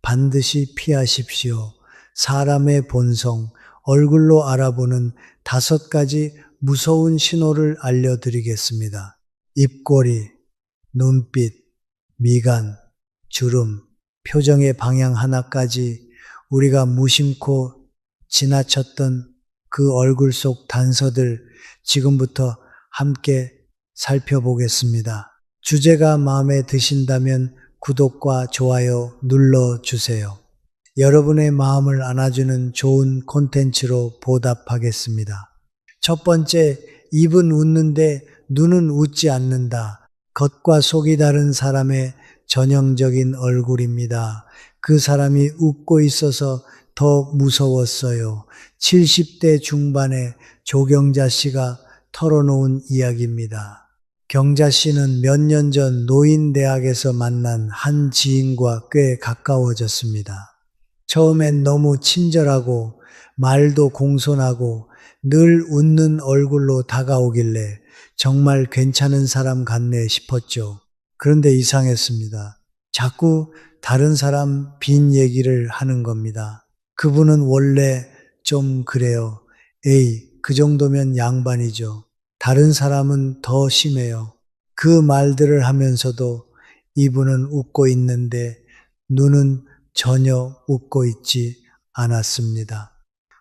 반드시 피하십시오. 사람의 본성, 얼굴로 알아보는 5가지 무서운 신호를 알려드리겠습니다. 입꼬리, 눈빛, 미간, 주름, 표정의 방향 하나까지 우리가 무심코 지나쳤던 그 얼굴 속 단서들 지금부터 함께 살펴보겠습니다. 주제가 마음에 드신다면 구독과 좋아요 눌러주세요. 여러분의 마음을 안아주는 좋은 콘텐츠로 보답하겠습니다. 첫 번째, 입은 웃는데 눈은 웃지 않는다. 겉과 속이 다른 사람의 전형적인 얼굴입니다. 그 사람이 웃고 있어서 더 무서웠어요. 70대 중반의 조경자 씨가 털어놓은 이야기입니다. 경자 씨는 몇 년 전 노인대학에서 만난 한 지인과 꽤 가까워졌습니다. 처음엔 너무 친절하고 말도 공손하고 늘 웃는 얼굴로 다가오길래 정말 괜찮은 사람 같네 싶었죠. 그런데 이상했습니다. 자꾸 다른 사람 빈 얘기를 하는 겁니다. 그분은 원래 좀 그래요. 에이, 그 정도면 양반이죠. 다른 사람은 더 심해요. 그 말들을 하면서도 이분은 웃고 있는데 눈은 전혀 웃고 있지 않았습니다.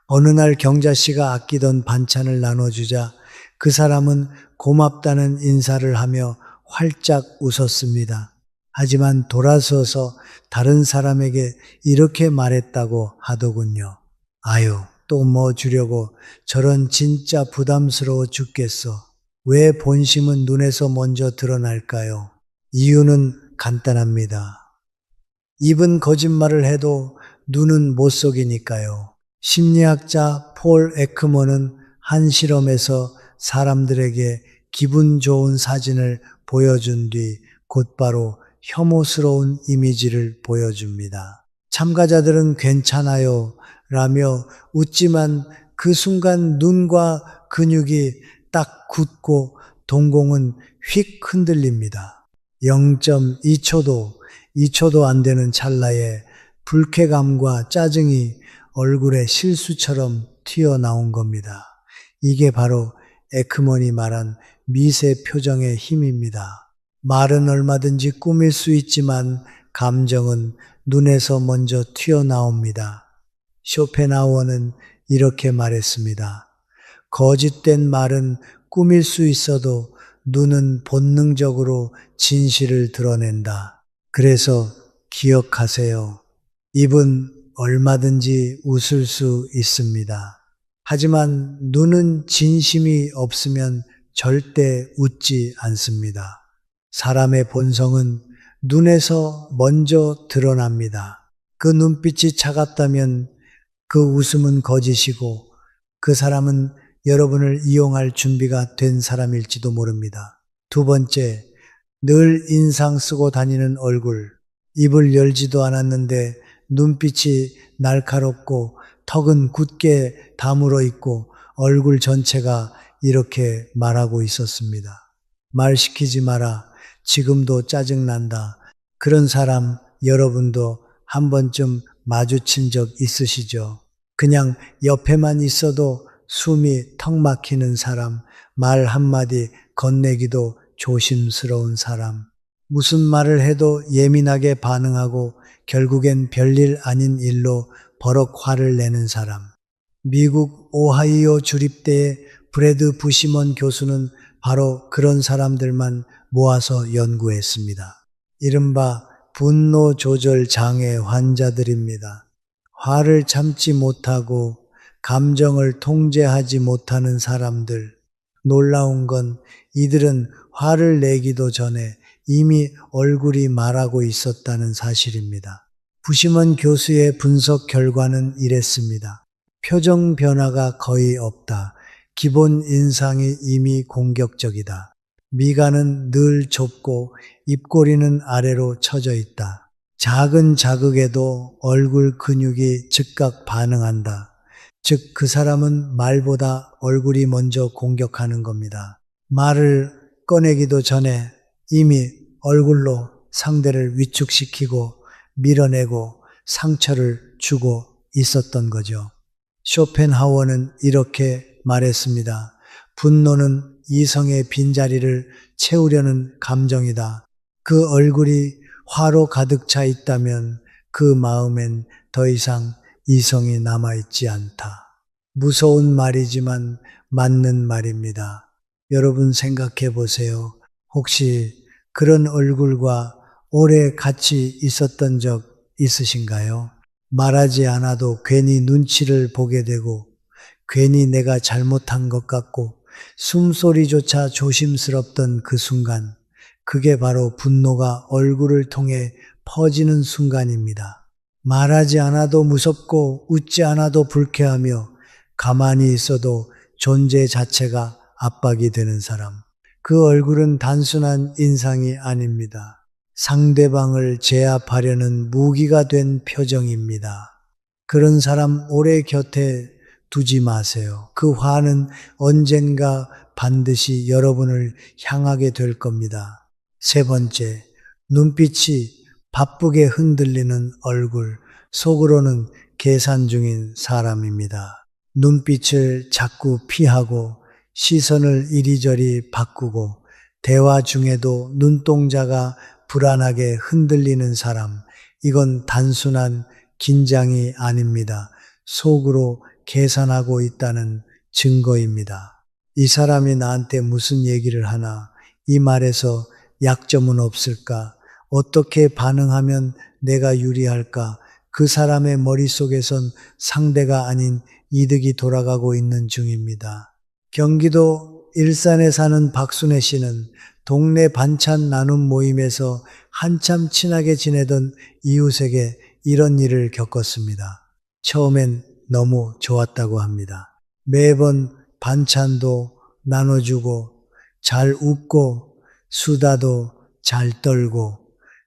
어느 날 경자 씨가 아끼던 반찬을 나눠주자 그 사람은 고맙다는 인사를 하며 활짝 웃었습니다. 하지만 돌아서서 다른 사람에게 이렇게 말했다고 하더군요. 아유, 또 뭐 주려고 저런 진짜 부담스러워 죽겠어. 왜 본심은 눈에서 먼저 드러날까요? 이유는 간단합니다. 입은 거짓말을 해도 눈은 못 속이니까요. 심리학자 폴 에크먼은 한 실험에서 사람들에게 기분 좋은 사진을 보여준 뒤 곧바로 혐오스러운 이미지를 보여줍니다. 참가자들은 괜찮아요 라며 웃지만 그 순간 눈과 근육이 딱 굳고 동공은 휙 흔들립니다. 0.2초도 안 되는 찰나에 불쾌감과 짜증이 얼굴에 실수처럼 튀어나온 겁니다. 이게 바로 에크먼이 말한 미세 표정의 힘입니다. 말은 얼마든지 꾸밀 수 있지만 감정은 눈에서 먼저 튀어나옵니다. 쇼펜하우어는 이렇게 말했습니다. 거짓된 말은 꾸밀 수 있어도 눈은 본능적으로 진실을 드러낸다. 그래서 기억하세요. 입은 얼마든지 웃을 수 있습니다. 하지만 눈은 진심이 없으면 절대 웃지 않습니다. 사람의 본성은 눈에서 먼저 드러납니다. 그 눈빛이 차갑다면 그 웃음은 거짓이고 그 사람은 여러분을 이용할 준비가 된 사람일지도 모릅니다. 두 번째, 늘 인상 쓰고 다니는 얼굴. 입을 열지도 않았는데 눈빛이 날카롭고 턱은 굳게 다물어 있고 얼굴 전체가 이렇게 말하고 있었습니다. 말 시키지 마라. 지금도 짜증난다. 그런 사람 여러분도 한 번쯤 마주친 적 있으시죠? 그냥 옆에만 있어도 숨이 턱 막히는 사람, 말 한마디 건네기도 조심스러운 사람, 무슨 말을 해도 예민하게 반응하고 결국엔 별일 아닌 일로 버럭 화를 내는 사람. 미국 오하이오 주립대의 브래드 부시먼 교수는 바로 그런 사람들만 모아서 연구했습니다. 이른바 분노 조절 장애 환자들입니다. 화를 참지 못하고 감정을 통제하지 못하는 사람들. 놀라운 건 이들은 화를 내기도 전에 이미 얼굴이 말하고 있었다는 사실입니다. 부시먼 교수의 분석 결과는 이랬습니다. 표정 변화가 거의 없다. 기본 인상이 이미 공격적이다. 미간은 늘 좁고 입꼬리는 아래로 처져 있다. 작은 자극에도 얼굴 근육이 즉각 반응한다. 즉, 그 사람은 말보다 얼굴이 먼저 공격하는 겁니다. 말을 꺼내기도 전에 이미 얼굴로 상대를 위축시키고 밀어내고 상처를 주고 있었던 거죠. 쇼펜하우어는 이렇게 말했습니다. 분노는 이성의 빈자리를 채우려는 감정이다. 그 얼굴이 화로 가득 차 있다면 그 마음엔 더 이상 이성이 남아있지 않다. 무서운 말이지만 맞는 말입니다. 여러분 생각해 보세요. 혹시 그런 얼굴과 오래 같이 있었던 적 있으신가요? 말하지 않아도 괜히 눈치를 보게 되고, 괜히 내가 잘못한 것 같고, 숨소리조차 조심스럽던 그 순간, 그게 바로 분노가 얼굴을 통해 퍼지는 순간입니다. 말하지 않아도 무섭고, 웃지 않아도 불쾌하며, 가만히 있어도 존재 자체가 압박이 되는 사람. 그 얼굴은 단순한 인상이 아닙니다. 상대방을 제압하려는 무기가 된 표정입니다. 그런 사람 오래 곁에 두지 마세요. 그 화는 언젠가 반드시 여러분을 향하게 될 겁니다. 세 번째, 눈빛이 바쁘게 흔들리는 얼굴, 속으로는 계산 중인 사람입니다. 눈빛을 자꾸 피하고 시선을 이리저리 바꾸고 대화 중에도 눈동자가 불안하게 흔들리는 사람, 이건 단순한 긴장이 아닙니다. 속으로 계산하고 있다는 증거입니다. 이 사람이 나한테 무슨 얘기를 하나? 이 말에서 약점은 없을까? 어떻게 반응하면 내가 유리할까? 그 사람의 머릿속에선 상대가 아닌 이득이 돌아가고 있는 중입니다. 경기도 일산에 사는 박순애 씨는 동네 반찬 나눔 모임에서 한참 친하게 지내던 이웃에게 이런 일을 겪었습니다. 처음엔 너무 좋았다고 합니다. 매번 반찬도 나눠주고 잘 웃고 수다도 잘 떨고,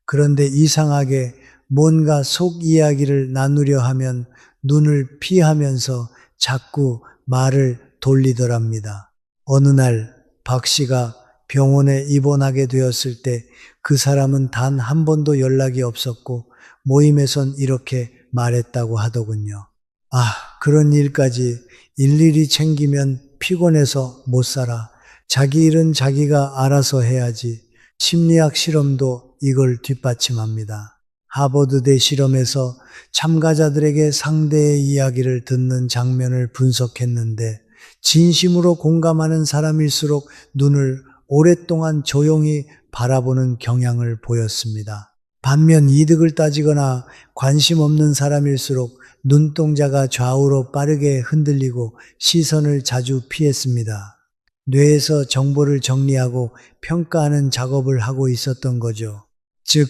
그런데 이상하게 뭔가 속 이야기를 나누려 하면 눈을 피하면서 자꾸 말을 돌리더랍니다. 어느 날 박 씨가 병원에 입원하게 되었을 때 그 사람은 단 한 번도 연락이 없었고 모임에선 이렇게 말했다고 하더군요. 아, 그런 일까지 일일이 챙기면 피곤해서 못 살아. 자기 일은 자기가 알아서 해야지. 심리학 실험도 이걸 뒷받침합니다. 하버드대 실험에서 참가자들에게 상대의 이야기를 듣는 장면을 분석했는데, 진심으로 공감하는 사람일수록 눈을 오랫동안 조용히 바라보는 경향을 보였습니다. 반면 이득을 따지거나 관심 없는 사람일수록 눈동자가 좌우로 빠르게 흔들리고 시선을 자주 피했습니다. 뇌에서 정보를 정리하고 평가하는 작업을 하고 있었던 거죠. 즉,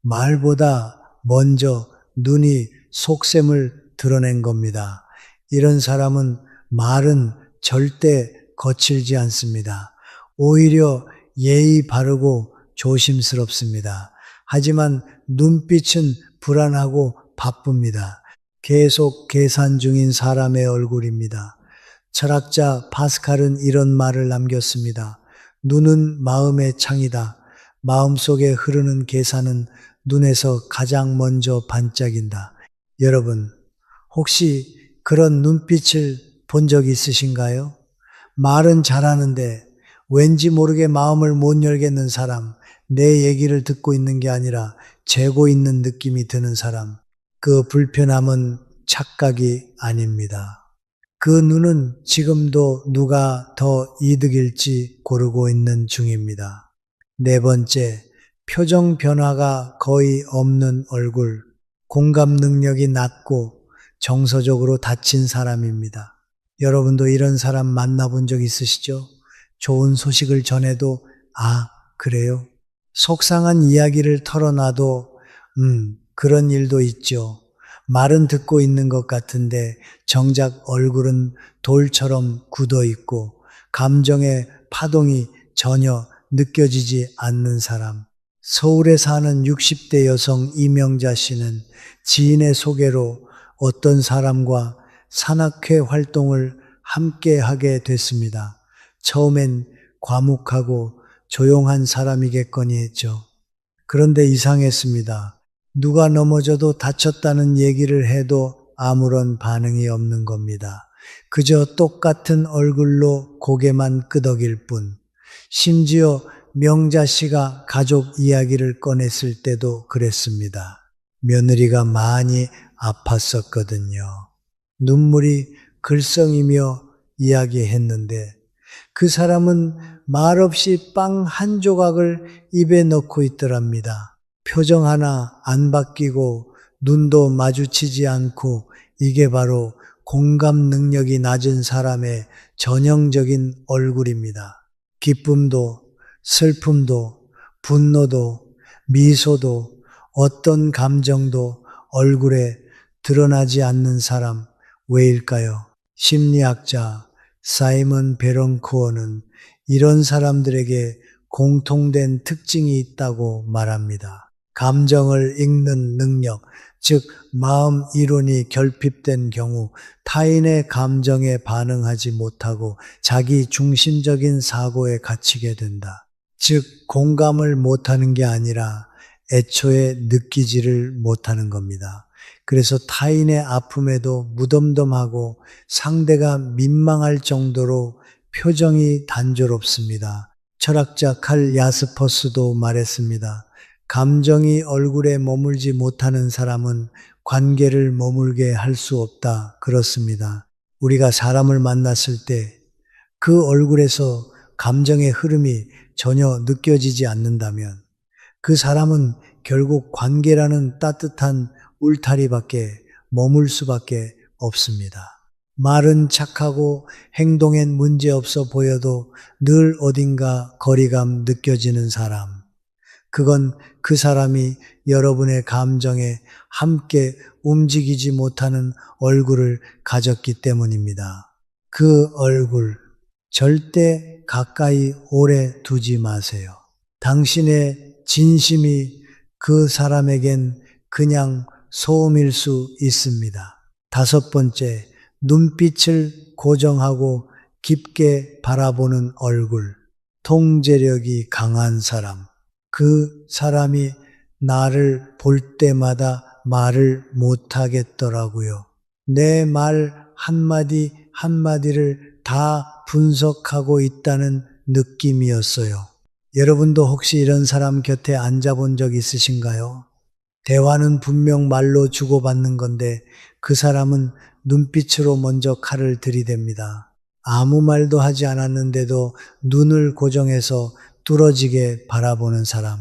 말보다 먼저 눈이 속셈을 드러낸 겁니다. 이런 사람은 말은 절대 거칠지 않습니다. 오히려 예의 바르고 조심스럽습니다. 하지만 눈빛은 불안하고 바쁩니다. 계속 계산 중인 사람의 얼굴입니다. 철학자 파스칼은 이런 말을 남겼습니다. 눈은 마음의 창이다. 마음속에 흐르는 계산은 눈에서 가장 먼저 반짝인다. 여러분, 혹시 그런 눈빛을 본 적 있으신가요? 말은 잘하는데 왠지 모르게 마음을 못 열겠는 사람, 내 얘기를 듣고 있는 게 아니라 재고 있는 느낌이 드는 사람, 그 불편함은 착각이 아닙니다. 그 눈은 지금도 누가 더 이득일지 고르고 있는 중입니다. 네 번째, 표정 변화가 거의 없는 얼굴, 공감 능력이 낮고 정서적으로 다친 사람입니다. 여러분도 이런 사람 만나본 적 있으시죠? 좋은 소식을 전해도 아, 그래요? 속상한 이야기를 털어놔도 그런 일도 있죠. 말은 듣고 있는 것 같은데 정작 얼굴은 돌처럼 굳어 있고 감정의 파동이 전혀 느껴지지 않는 사람. 서울에 사는 60대 여성 이명자 씨는 지인의 소개로 어떤 사람과 산악회 활동을 함께 하게 됐습니다. 처음엔 과묵하고 조용한 사람이겠거니 했죠. 그런데 이상했습니다. 누가 넘어져도 다쳤다는 얘기를 해도 아무런 반응이 없는 겁니다. 그저 똑같은 얼굴로 고개만 끄덕일 뿐. 심지어 명자 씨가 가족 이야기를 꺼냈을 때도 그랬습니다. 며느리가 많이 아팠었거든요. 눈물이 글썽이며 이야기했는데 그 사람은 말없이 빵 한 조각을 입에 넣고 있더랍니다. 표정 하나 안 바뀌고 눈도 마주치지 않고 이게 바로 공감 능력이 낮은 사람의 전형적인 얼굴입니다. 기쁨도 슬픔도 분노도 미소도 어떤 감정도 얼굴에 드러나지 않는 사람 왜일까요? 심리학자 사이먼 베런쿠어는 이런 사람들에게 공통된 특징이 있다고 말합니다. 감정을 읽는 능력, 즉 마음 이론이 결핍된 경우 타인의 감정에 반응하지 못하고 자기 중심적인 사고에 갇히게 된다. 즉 공감을 못하는 게 아니라 애초에 느끼지를 못하는 겁니다. 그래서 타인의 아픔에도 무덤덤하고 상대가 민망할 정도로 표정이 단조롭습니다. 철학자 칼 야스퍼스도 말했습니다. 감정이 얼굴에 머물지 못하는 사람은 관계를 머물게 할 수 없다. 그렇습니다. 우리가 사람을 만났을 때 그 얼굴에서 감정의 흐름이 전혀 느껴지지 않는다면 그 사람은 결국 관계라는 따뜻한 울타리밖에 머물 수밖에 없습니다. 말은 착하고 행동엔 문제없어 보여도 늘 어딘가 거리감 느껴지는 사람. 그건 그 사람이 여러분의 감정에 함께 움직이지 못하는 얼굴을 가졌기 때문입니다. 그 얼굴 절대 가까이 오래 두지 마세요. 당신의 진심이 그 사람에겐 그냥 소음일 수 있습니다. 다섯 번째, 눈빛을 고정하고 깊게 바라보는 얼굴. 통제력이 강한 사람. 그 사람이 나를 볼 때마다 말을 못하겠더라고요. 내 말 한마디 한마디를 다 분석하고 있다는 느낌이었어요. 여러분도 혹시 이런 사람 곁에 앉아본 적 있으신가요? 대화는 분명 말로 주고받는 건데 그 사람은 눈빛으로 먼저 칼을 들이댑니다. 아무 말도 하지 않았는데도 눈을 고정해서 뚫어지게 바라보는 사람.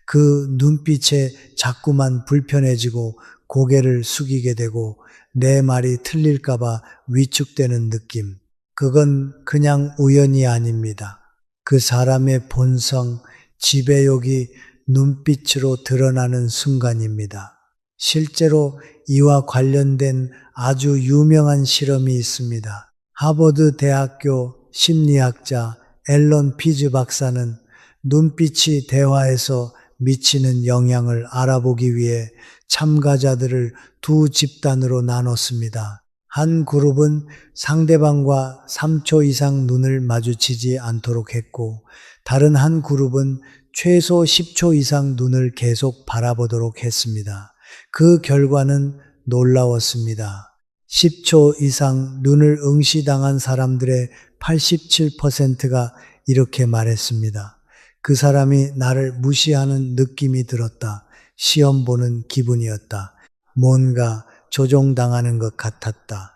그 눈빛에 자꾸만 불편해지고 고개를 숙이게 되고 내 말이 틀릴까봐 위축되는 느낌. 그건 그냥 우연이 아닙니다. 그 사람의 본성, 지배욕이 눈빛으로 드러나는 순간입니다. 실제로 이와 관련된 아주 유명한 실험이 있습니다. 하버드 대학교 심리학자 앨런 피즈 박사는 눈빛이 대화에서 미치는 영향을 알아보기 위해 참가자들을 두 집단으로 나눴습니다. 한 그룹은 상대방과 3초 이상 눈을 마주치지 않도록 했고, 다른 한 그룹은 최소 10초 이상 눈을 계속 바라보도록 했습니다. 그 결과는 놀라웠습니다. 10초 이상 눈을 응시당한 사람들의 87%가 이렇게 말했습니다. 그 사람이 나를 무시하는 느낌이 들었다. 시험 보는 기분이었다. 뭔가 조종당하는 것 같았다.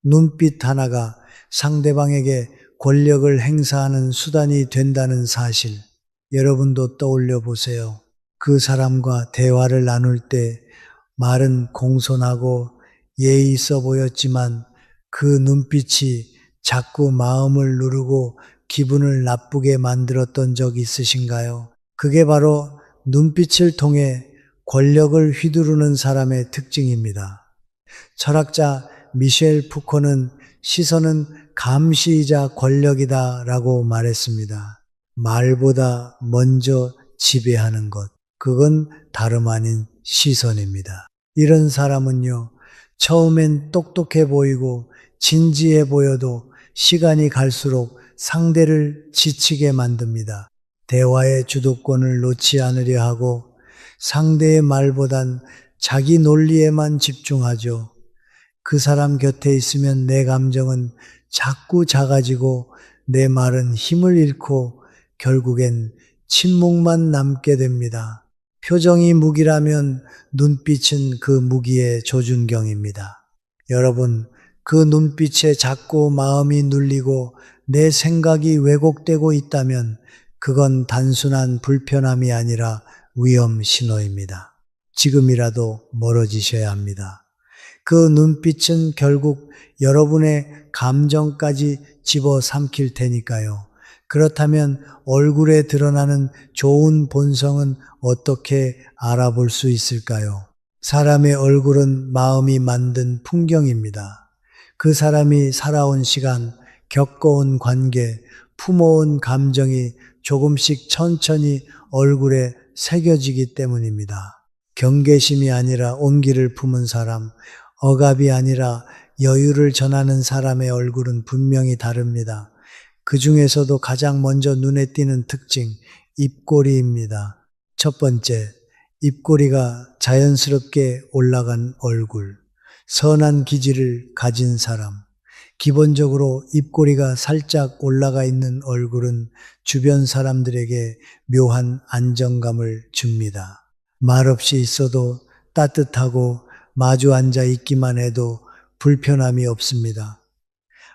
눈빛 하나가 상대방에게 권력을 행사하는 수단이 된다는 사실, 여러분도 떠올려 보세요. 그 사람과 대화를 나눌 때 말은 공손하고 예의 있어 보였지만 그 눈빛이 자꾸 마음을 누르고 기분을 나쁘게 만들었던 적 있으신가요? 그게 바로 눈빛을 통해 권력을 휘두르는 사람의 특징입니다. 철학자 미셸 푸코는 시선은 감시이자 권력이다 라고 말했습니다. 말보다 먼저 지배하는 것, 그건 다름 아닌 시선입니다. 이런 사람은요, 처음엔 똑똑해 보이고 진지해 보여도 시간이 갈수록 상대를 지치게 만듭니다. 대화의 주도권을 놓지 않으려 하고 상대의 말보단 자기 논리에만 집중하죠. 그 사람 곁에 있으면 내 감정은 자꾸 작아지고 내 말은 힘을 잃고 결국엔 침묵만 남게 됩니다. 표정이 무기라면 눈빛은 그 무기의 조준경입니다. 여러분, 그 눈빛에 자꾸 마음이 눌리고 내 생각이 왜곡되고 있다면 그건 단순한 불편함이 아니라 위험 신호입니다. 지금이라도 멀어지셔야 합니다. 그 눈빛은 결국 여러분의 감정까지 집어삼킬 테니까요. 그렇다면 얼굴에 드러나는 좋은 본성은 어떻게 알아볼 수 있을까요? 사람의 얼굴은 마음이 만든 풍경입니다. 그 사람이 살아온 시간, 겪어온 관계, 품어온 감정이 조금씩 천천히 얼굴에 새겨지기 때문입니다. 경계심이 아니라 온기를 품은 사람, 억압이 아니라 여유를 전하는 사람의 얼굴은 분명히 다릅니다. 그 중에서도 가장 먼저 눈에 띄는 특징, 입꼬리입니다. 첫 번째, 입꼬리가 자연스럽게 올라간 얼굴, 선한 기질을 가진 사람. 기본적으로 입꼬리가 살짝 올라가 있는 얼굴은 주변 사람들에게 묘한 안정감을 줍니다. 말없이 있어도 따뜻하고 마주 앉아 있기만 해도 불편함이 없습니다.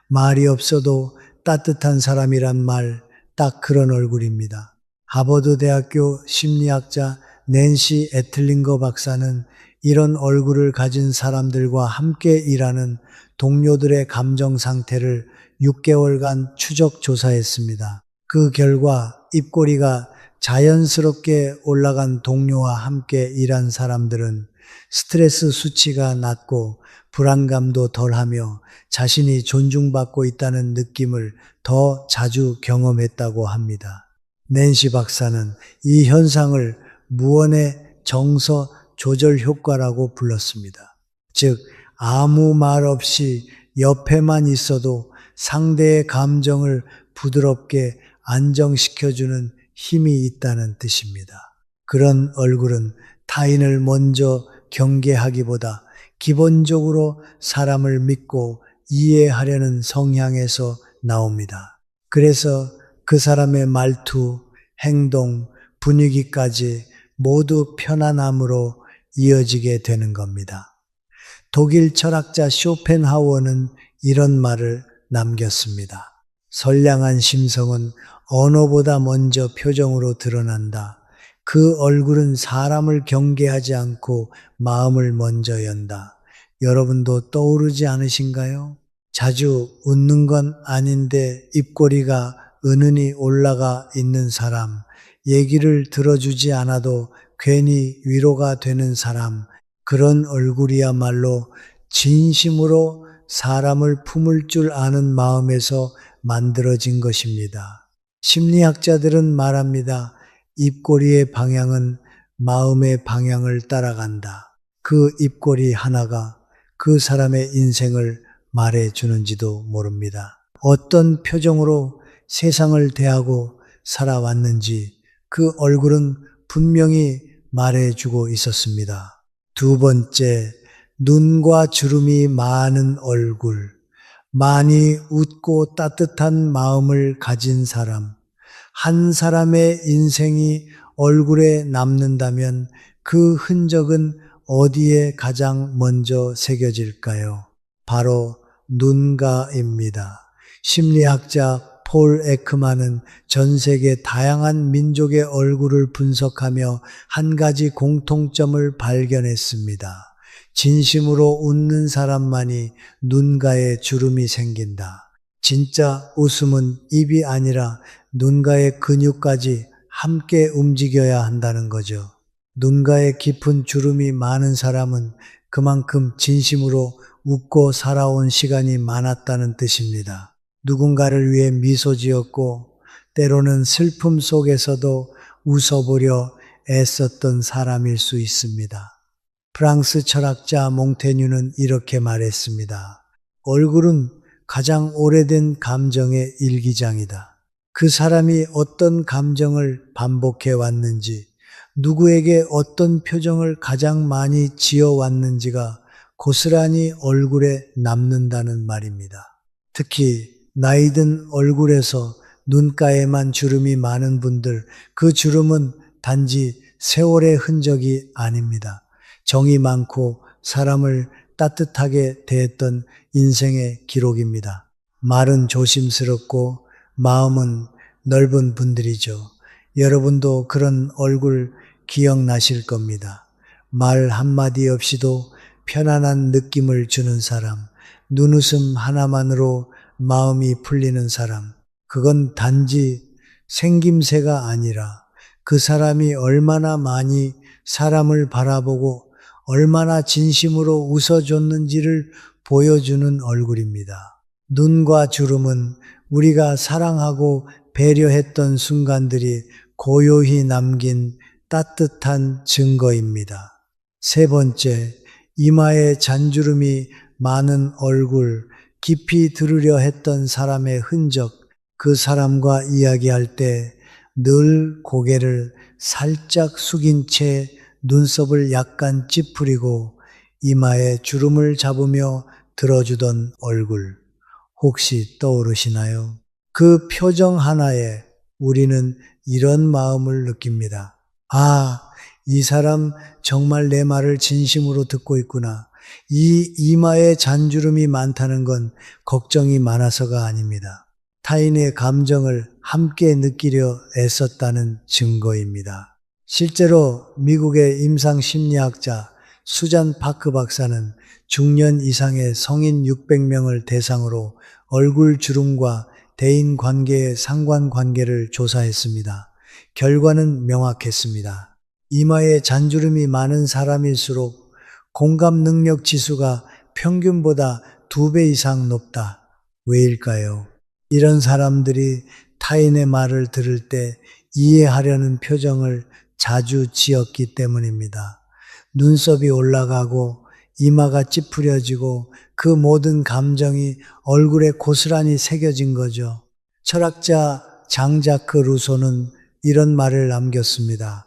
말이 없어도 따뜻한 사람이란 말, 딱 그런 얼굴입니다. 하버드 대학교 심리학자 낸시 애틀링거 박사는 이런 얼굴을 가진 사람들과 함께 일하는 동료들의 감정 상태를 6개월간 추적 조사했습니다. 그 결과 입꼬리가 자연스럽게 올라간 동료와 함께 일한 사람들은 스트레스 수치가 낮고 불안감도 덜하며 자신이 존중받고 있다는 느낌을 더 자주 경험했다고 합니다. 낸시 박사는 이 현상을 무언의 정서 조절 효과라고 불렀습니다. 즉, 아무 말 없이 옆에만 있어도 상대의 감정을 부드럽게 안정시켜주는 힘이 있다는 뜻입니다. 그런 얼굴은 타인을 먼저 경계하기보다 기본적으로 사람을 믿고 이해하려는 성향에서 나옵니다. 그래서 그 사람의 말투, 행동, 분위기까지 모두 편안함으로 이어지게 되는 겁니다. 독일 철학자 쇼펜하우어는 이런 말을 남겼습니다. 선량한 심성은 언어보다 먼저 표정으로 드러난다. 그 얼굴은 사람을 경계하지 않고 마음을 먼저 연다. 여러분도 떠오르지 않으신가요? 자주 웃는 건 아닌데 입꼬리가 은은히 올라가 있는 사람, 얘기를 들어주지 않아도 괜히 위로가 되는 사람, 그런 얼굴이야말로 진심으로 사람을 품을 줄 아는 마음에서 만들어진 것입니다. 심리학자들은 말합니다. 입꼬리의 방향은 마음의 방향을 따라간다. 그 입꼬리 하나가 그 사람의 인생을 말해주는지도 모릅니다. 어떤 표정으로 세상을 대하고 살아왔는지 그 얼굴은 분명히 말해주고 있었습니다. 두 번째, 눈과 주름이 많은 얼굴, 많이 웃고 따뜻한 마음을 가진 사람, 한 사람의 인생이 얼굴에 남는다면 그 흔적은 어디에 가장 먼저 새겨질까요? 바로 눈가입니다. 심리학자 폴 에크만은 전 세계 다양한 민족의 얼굴을 분석하며 한 가지 공통점을 발견했습니다. 진심으로 웃는 사람만이 눈가에 주름이 생긴다. 진짜 웃음은 입이 아니라 눈가의 근육까지 함께 움직여야 한다는 거죠. 눈가에 깊은 주름이 많은 사람은 그만큼 진심으로 웃고 살아온 시간이 많았다는 뜻입니다. 누군가를 위해 미소 지었고 때로는 슬픔 속에서도 웃어보려 애썼던 사람일 수 있습니다. 프랑스 철학자 몽테뉴는 이렇게 말했습니다. 얼굴은 가장 오래된 감정의 일기장이다. 그 사람이 어떤 감정을 반복해 왔는지, 누구에게 어떤 표정을 가장 많이 지어왔는지가 고스란히 얼굴에 남는다는 말입니다. 특히 나이든 얼굴에서 눈가에만 주름이 많은 분들, 그 주름은 단지 세월의 흔적이 아닙니다. 정이 많고 사람을 따뜻하게 대했던 인생의 기록입니다. 말은 조심스럽고 마음은 넓은 분들이죠. 여러분도 그런 얼굴 기억나실 겁니다. 말 한마디 없이도 편안한 느낌을 주는 사람, 눈웃음 하나만으로 마음이 풀리는 사람, 그건 단지 생김새가 아니라 그 사람이 얼마나 많이 사람을 바라보고 얼마나 진심으로 웃어줬는지를 보여주는 얼굴입니다. 눈과 주름은 우리가 사랑하고 배려했던 순간들이 고요히 남긴 따뜻한 증거입니다. 세 번째, 이마에 잔주름이 많은 얼굴, 깊이 들으려 했던 사람의 흔적, 그 사람과 이야기할 때 늘 고개를 살짝 숙인 채 눈썹을 약간 찌푸리고 이마에 주름을 잡으며 들어주던 얼굴, 혹시 떠오르시나요? 그 표정 하나에 우리는 이런 마음을 느낍니다. 아, 이 사람 정말 내 말을 진심으로 듣고 있구나. 이 이마에 잔주름이 많다는 건 걱정이 많아서가 아닙니다. 타인의 감정을 함께 느끼려 애썼다는 증거입니다. 실제로 미국의 임상심리학자 수잔 파크 박사는 중년 이상의 성인 600명을 대상으로 얼굴 주름과 대인 관계의 상관관계를 조사했습니다. 결과는 명확했습니다. 이마에 잔주름이 많은 사람일수록 공감 능력 지수가 평균보다 2배 이상 높다. 왜일까요? 이런 사람들이 타인의 말을 들을 때 이해하려는 표정을 자주 지었기 때문입니다. 눈썹이 올라가고 이마가 찌푸려지고 그 모든 감정이 얼굴에 고스란히 새겨진 거죠. 철학자 장자크 루소는 이런 말을 남겼습니다.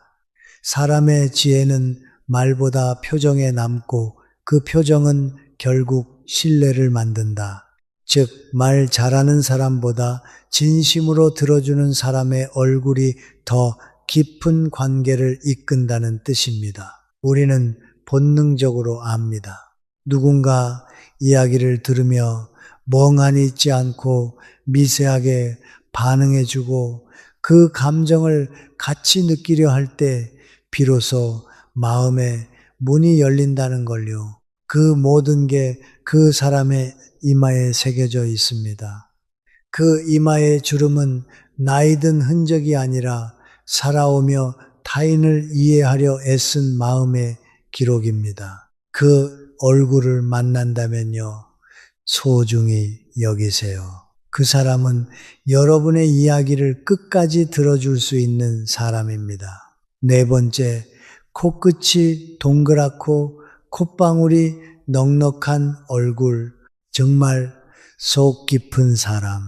사람의 지혜는 말보다 표정에 남고 그 표정은 결국 신뢰를 만든다. 즉, 말 잘하는 사람보다 진심으로 들어주는 사람의 얼굴이 더 깊은 관계를 이끈다는 뜻입니다. 우리는 본능적으로 압니다. 누군가 이야기를 들으며 멍하니 있지 않고 미세하게 반응해주고 그 감정을 같이 느끼려 할 때 비로소 마음에 문이 열린다는 걸요. 그 모든 게 그 사람의 이마에 새겨져 있습니다. 그 이마의 주름은 나이든 흔적이 아니라 살아오며 타인을 이해하려 애쓴 마음의 기록입니다. 그 얼굴을 만난다면요, 소중히 여기세요. 그 사람은 여러분의 이야기를 끝까지 들어줄 수 있는 사람입니다. 네 번째, 코끝이 동그랗고 콧방울이 넉넉한 얼굴, 정말 속 깊은 사람.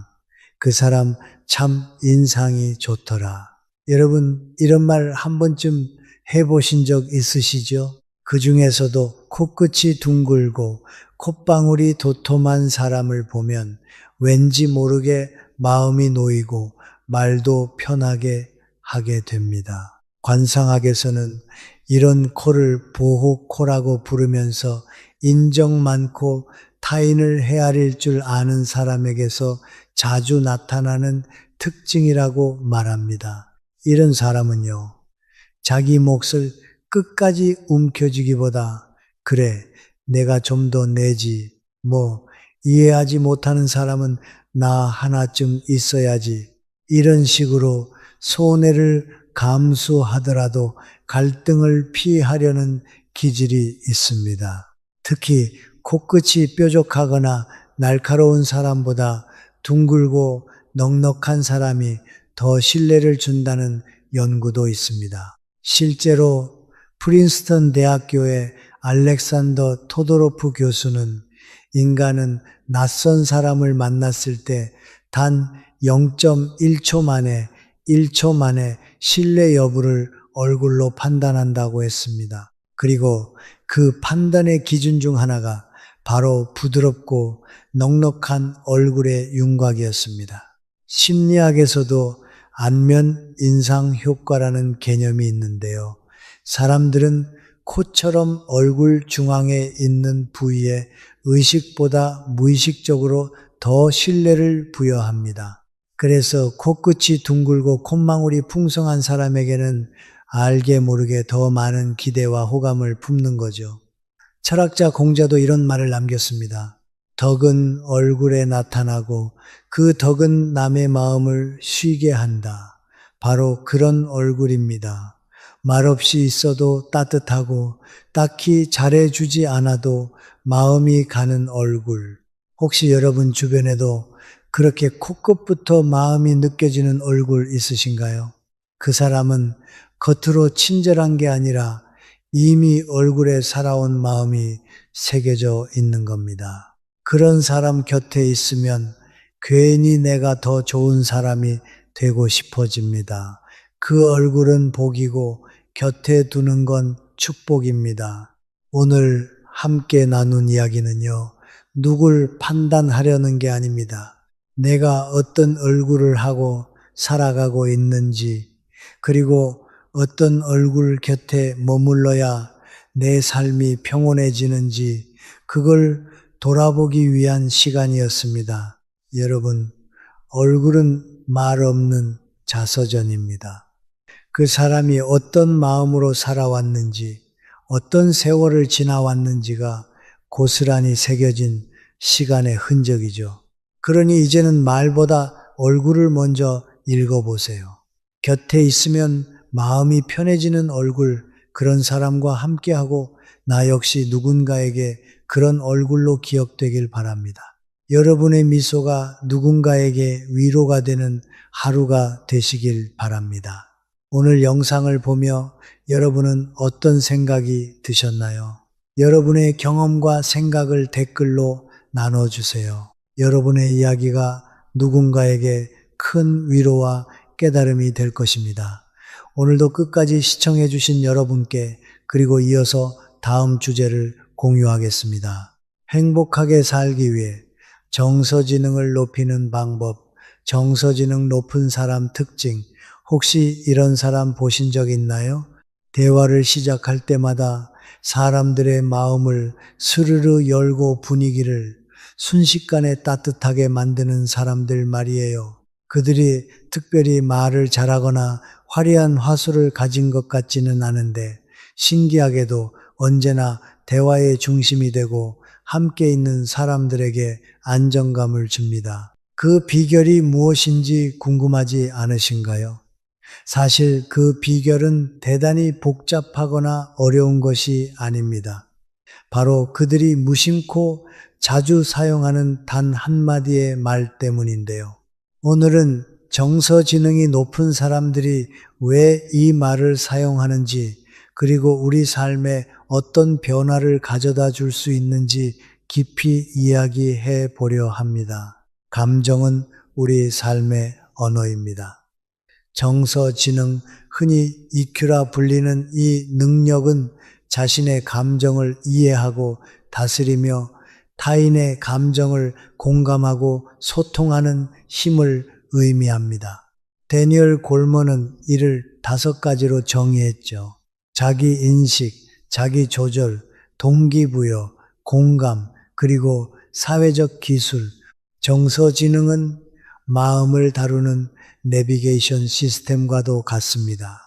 그 사람 참 인상이 좋더라. 여러분, 이런 말 한 번쯤 해보신 적 있으시죠? 그 중에서도 코끝이 둥글고 콧방울이 도톰한 사람을 보면 왠지 모르게 마음이 놓이고 말도 편하게 하게 됩니다. 관상학에서는 이런 코를 보호코라고 부르면서 인정 많고 타인을 헤아릴 줄 아는 사람에게서 자주 나타나는 특징이라고 말합니다. 이런 사람은요, 자기 몫을 끝까지 움켜쥐기보다 그래, 내가 좀 더 내지, 이해하지 못하는 사람은 나 하나쯤 있어야지, 이런 식으로 손해를 감수하더라도 갈등을 피하려는 기질이 있습니다. 특히 코끝이 뾰족하거나 날카로운 사람보다 둥글고 넉넉한 사람이 더 신뢰를 준다는 연구도 있습니다. 실제로 프린스턴 대학교의 알렉산더 토도로프 교수는 인간은 낯선 사람을 만났을 때 단 0.1초 만에 신뢰 여부를 얼굴로 판단한다고 했습니다. 그리고 그 판단의 기준 중 하나가 바로 부드럽고 넉넉한 얼굴의 윤곽이었습니다. 심리학에서도 안면 인상 효과라는 개념이 있는데요. 사람들은 코처럼 얼굴 중앙에 있는 부위에 의식보다 무의식적으로 더 신뢰를 부여합니다. 그래서 코끝이 둥글고 콧망울이 풍성한 사람에게는 알게 모르게 더 많은 기대와 호감을 품는 거죠. 철학자 공자도 이런 말을 남겼습니다. 덕은 얼굴에 나타나고 그 덕은 남의 마음을 쉬게 한다. 바로 그런 얼굴입니다. 말없이 있어도 따뜻하고 딱히 잘해주지 않아도 마음이 가는 얼굴. 혹시 여러분 주변에도 그렇게 코끝부터 마음이 느껴지는 얼굴 있으신가요? 그 사람은 겉으로 친절한 게 아니라 이미 얼굴에 살아온 마음이 새겨져 있는 겁니다. 그런 사람 곁에 있으면 괜히 내가 더 좋은 사람이 되고 싶어집니다. 그 얼굴은 복이고 곁에 두는 건 축복입니다. 오늘 함께 나눈 이야기는요, 누굴 판단하려는 게 아닙니다. 내가 어떤 얼굴을 하고 살아가고 있는지, 그리고 어떤 얼굴 곁에 머물러야 내 삶이 평온해지는지, 그걸 돌아보기 위한 시간이었습니다. 여러분, 얼굴은 말 없는 자서전입니다. 그 사람이 어떤 마음으로 살아왔는지, 어떤 세월을 지나왔는지가 고스란히 새겨진 시간의 흔적이죠. 그러니 이제는 말보다 얼굴을 먼저 읽어보세요. 곁에 있으면 마음이 편해지는 얼굴, 그런 사람과 함께하고 나 역시 누군가에게 그런 얼굴로 기억되길 바랍니다. 여러분의 미소가 누군가에게 위로가 되는 하루가 되시길 바랍니다. 오늘 영상을 보며 여러분은 어떤 생각이 드셨나요? 여러분의 경험과 생각을 댓글로 나눠주세요. 여러분의 이야기가 누군가에게 큰 위로와 깨달음이 될 것입니다. 오늘도 끝까지 시청해 주신 여러분께, 그리고 이어서 다음 주제를 공유하겠습니다. 행복하게 살기 위해 정서지능을 높이는 방법, 정서지능 높은 사람 특징, 혹시 이런 사람 보신 적 있나요? 대화를 시작할 때마다 사람들의 마음을 스르르 열고 분위기를 순식간에 따뜻하게 만드는 사람들 말이에요. 그들이 특별히 말을 잘하거나 화려한 화술을 가진 것 같지는 않은데 신기하게도 언제나 대화의 중심이 되고 함께 있는 사람들에게 안정감을 줍니다. 그 비결이 무엇인지 궁금하지 않으신가요? 사실 그 비결은 대단히 복잡하거나 어려운 것이 아닙니다. 바로 그들이 무심코 자주 사용하는 단 한마디의 말 때문인데요. 오늘은 정서지능이 높은 사람들이 왜 이 말을 사용하는지, 그리고 우리 삶에 어떤 변화를 가져다 줄 수 있는지 깊이 이야기해 보려 합니다. 감정은 우리 삶의 언어입니다. 정서지능, 흔히 EQ라 불리는 이 능력은 자신의 감정을 이해하고 다스리며 타인의 감정을 공감하고 소통하는 힘을 의미합니다. 데니얼 골먼은 이를 5가지로 정의했죠. 자기 인식, 자기 조절, 동기부여, 공감, 그리고 사회적 기술. 정서지능은 마음을 다루는 내비게이션 시스템과도 같습니다.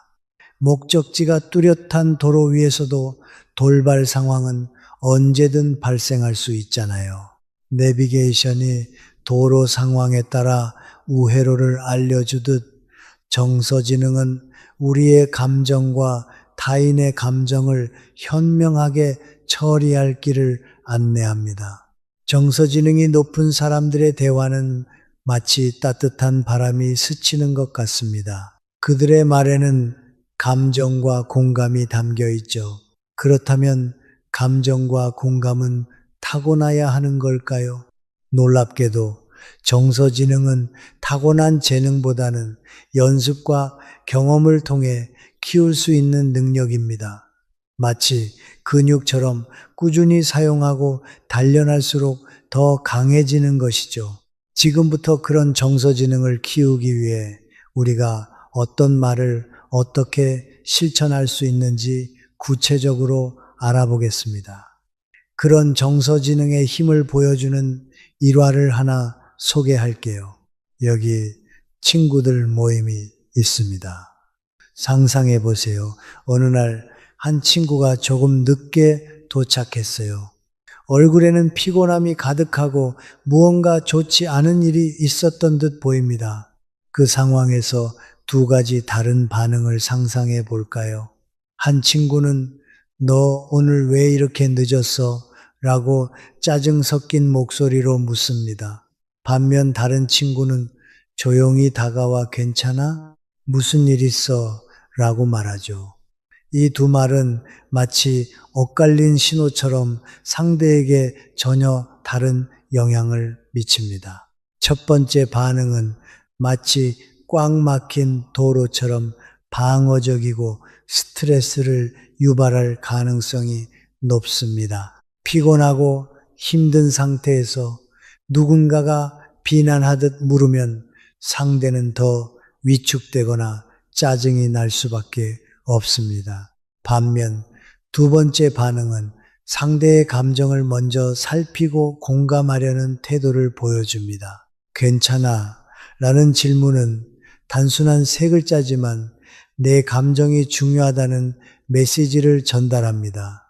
목적지가 뚜렷한 도로 위에서도 돌발 상황은 언제든 발생할 수 있잖아요. 내비게이션이 도로 상황에 따라 우회로를 알려주듯 정서지능은 우리의 감정과 타인의 감정을 현명하게 처리할 길을 안내합니다. 정서지능이 높은 사람들의 대화는 마치 따뜻한 바람이 스치는 것 같습니다. 그들의 말에는 감정과 공감이 담겨 있죠. 그렇다면 감정과 공감은 타고나야 하는 걸까요? 놀랍게도 정서지능은 타고난 재능보다는 연습과 경험을 통해 키울 수 있는 능력입니다. 마치 근육처럼 꾸준히 사용하고 단련할수록 더 강해지는 것이죠. 지금부터 그런 정서지능을 키우기 위해 우리가 어떤 말을 어떻게 실천할 수 있는지 구체적으로 알아보겠습니다. 그런 정서지능의 힘을 보여주는 일화를 하나 소개할게요. 여기 친구들 모임이 있습니다. 상상해 보세요. 어느 날 한 친구가 조금 늦게 도착했어요. 얼굴에는 피곤함이 가득하고 무언가 좋지 않은 일이 있었던 듯 보입니다. 그 상황에서 두 가지 다른 반응을 상상해 볼까요? 한 친구는 너 오늘 왜 이렇게 늦었어? 라고 짜증 섞인 목소리로 묻습니다. 반면 다른 친구는 조용히 다가와 괜찮아? 무슨 일 있어? 라고 말하죠. 이 두 말은 마치 엇갈린 신호처럼 상대에게 전혀 다른 영향을 미칩니다. 첫 번째 반응은 마치 꽉 막힌 도로처럼 방어적이고 스트레스를 유발할 가능성이 높습니다. 피곤하고 힘든 상태에서 누군가가 비난하듯 물으면 상대는 더 위축되거나 짜증이 날 수밖에 없습니다. 반면 두 번째 반응은 상대의 감정을 먼저 살피고 공감하려는 태도를 보여줍니다. 괜찮아 라는 질문은 단순한 세 글자지만 내 감정이 중요하다는 메시지를 전달합니다.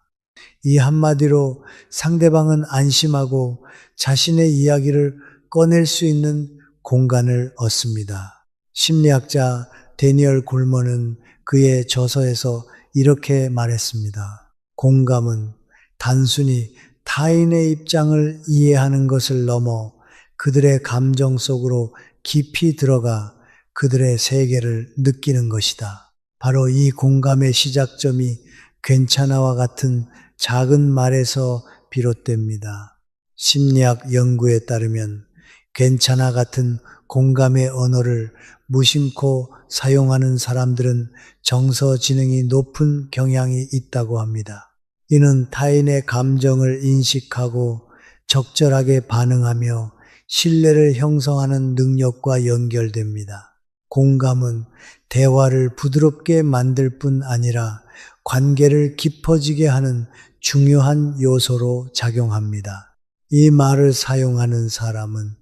이 한마디로 상대방은 안심하고 자신의 이야기를 꺼낼 수 있는 공간을 얻습니다. 심리학자 데니얼 골먼은 그의 저서에서 이렇게 말했습니다. 공감은 단순히 타인의 입장을 이해하는 것을 넘어 그들의 감정 속으로 깊이 들어가 그들의 세계를 느끼는 것이다. 바로 이 공감의 시작점이 괜찮아와 같은 작은 말에서 비롯됩니다. 심리학 연구에 따르면 괜찮아 같은 공감의 언어를 무심코 사용하는 사람들은 정서지능이 높은 경향이 있다고 합니다. 이는 타인의 감정을 인식하고 적절하게 반응하며 신뢰를 형성하는 능력과 연결됩니다. 공감은 대화를 부드럽게 만들 뿐 아니라 관계를 깊어지게 하는 중요한 요소로 작용합니다. 이 말을 사용하는 사람은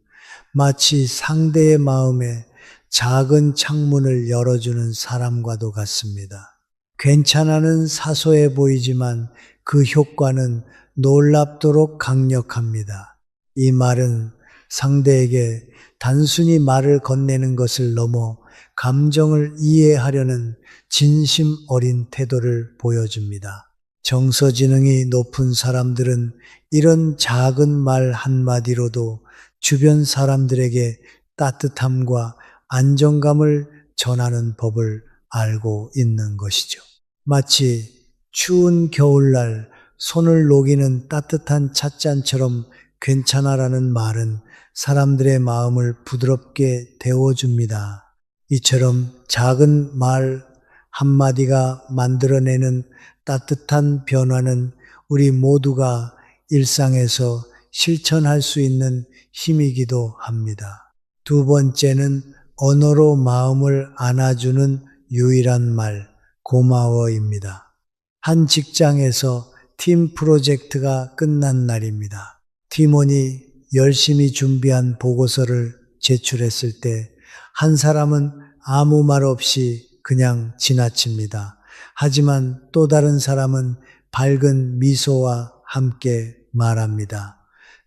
마치 상대의 마음에 작은 창문을 열어주는 사람과도 같습니다. 괜찮아는 사소해 보이지만 그 효과는 놀랍도록 강력합니다. 이 말은 상대에게 단순히 말을 건네는 것을 넘어 감정을 이해하려는 진심 어린 태도를 보여줍니다. 정서지능이 높은 사람들은 이런 작은 말 한마디로도 주변 사람들에게 따뜻함과 안정감을 전하는 법을 알고 있는 것이죠. 마치 추운 겨울날 손을 녹이는 따뜻한 찻잔처럼 괜찮아라는 말은 사람들의 마음을 부드럽게 데워줍니다. 이처럼 작은 말 한마디가 만들어내는 따뜻한 변화는 우리 모두가 일상에서 실천할 수 있는 힘이기도 합니다. 두 번째는 언어로 마음을 안아주는 유일한 말, 고마워입니다. 한 직장에서 팀 프로젝트가 끝난 날입니다. 팀원이 열심히 준비한 보고서를 제출했을 때 한 사람은 아무 말 없이 그냥 지나칩니다. 하지만 또 다른 사람은 밝은 미소와 함께 말합니다.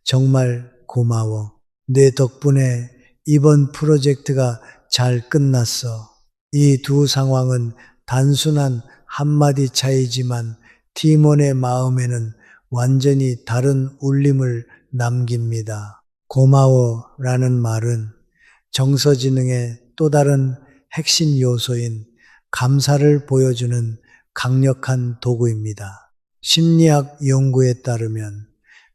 정말 고마워. 내 덕분에 이번 프로젝트가 잘 끝났어. 이 두 상황은 단순한 한마디 차이지만 팀원의 마음에는 완전히 다른 울림을 남깁니다. 고마워라는 말은 정서지능의 또 다른 핵심 요소인 감사를 보여주는 강력한 도구입니다. 심리학 연구에 따르면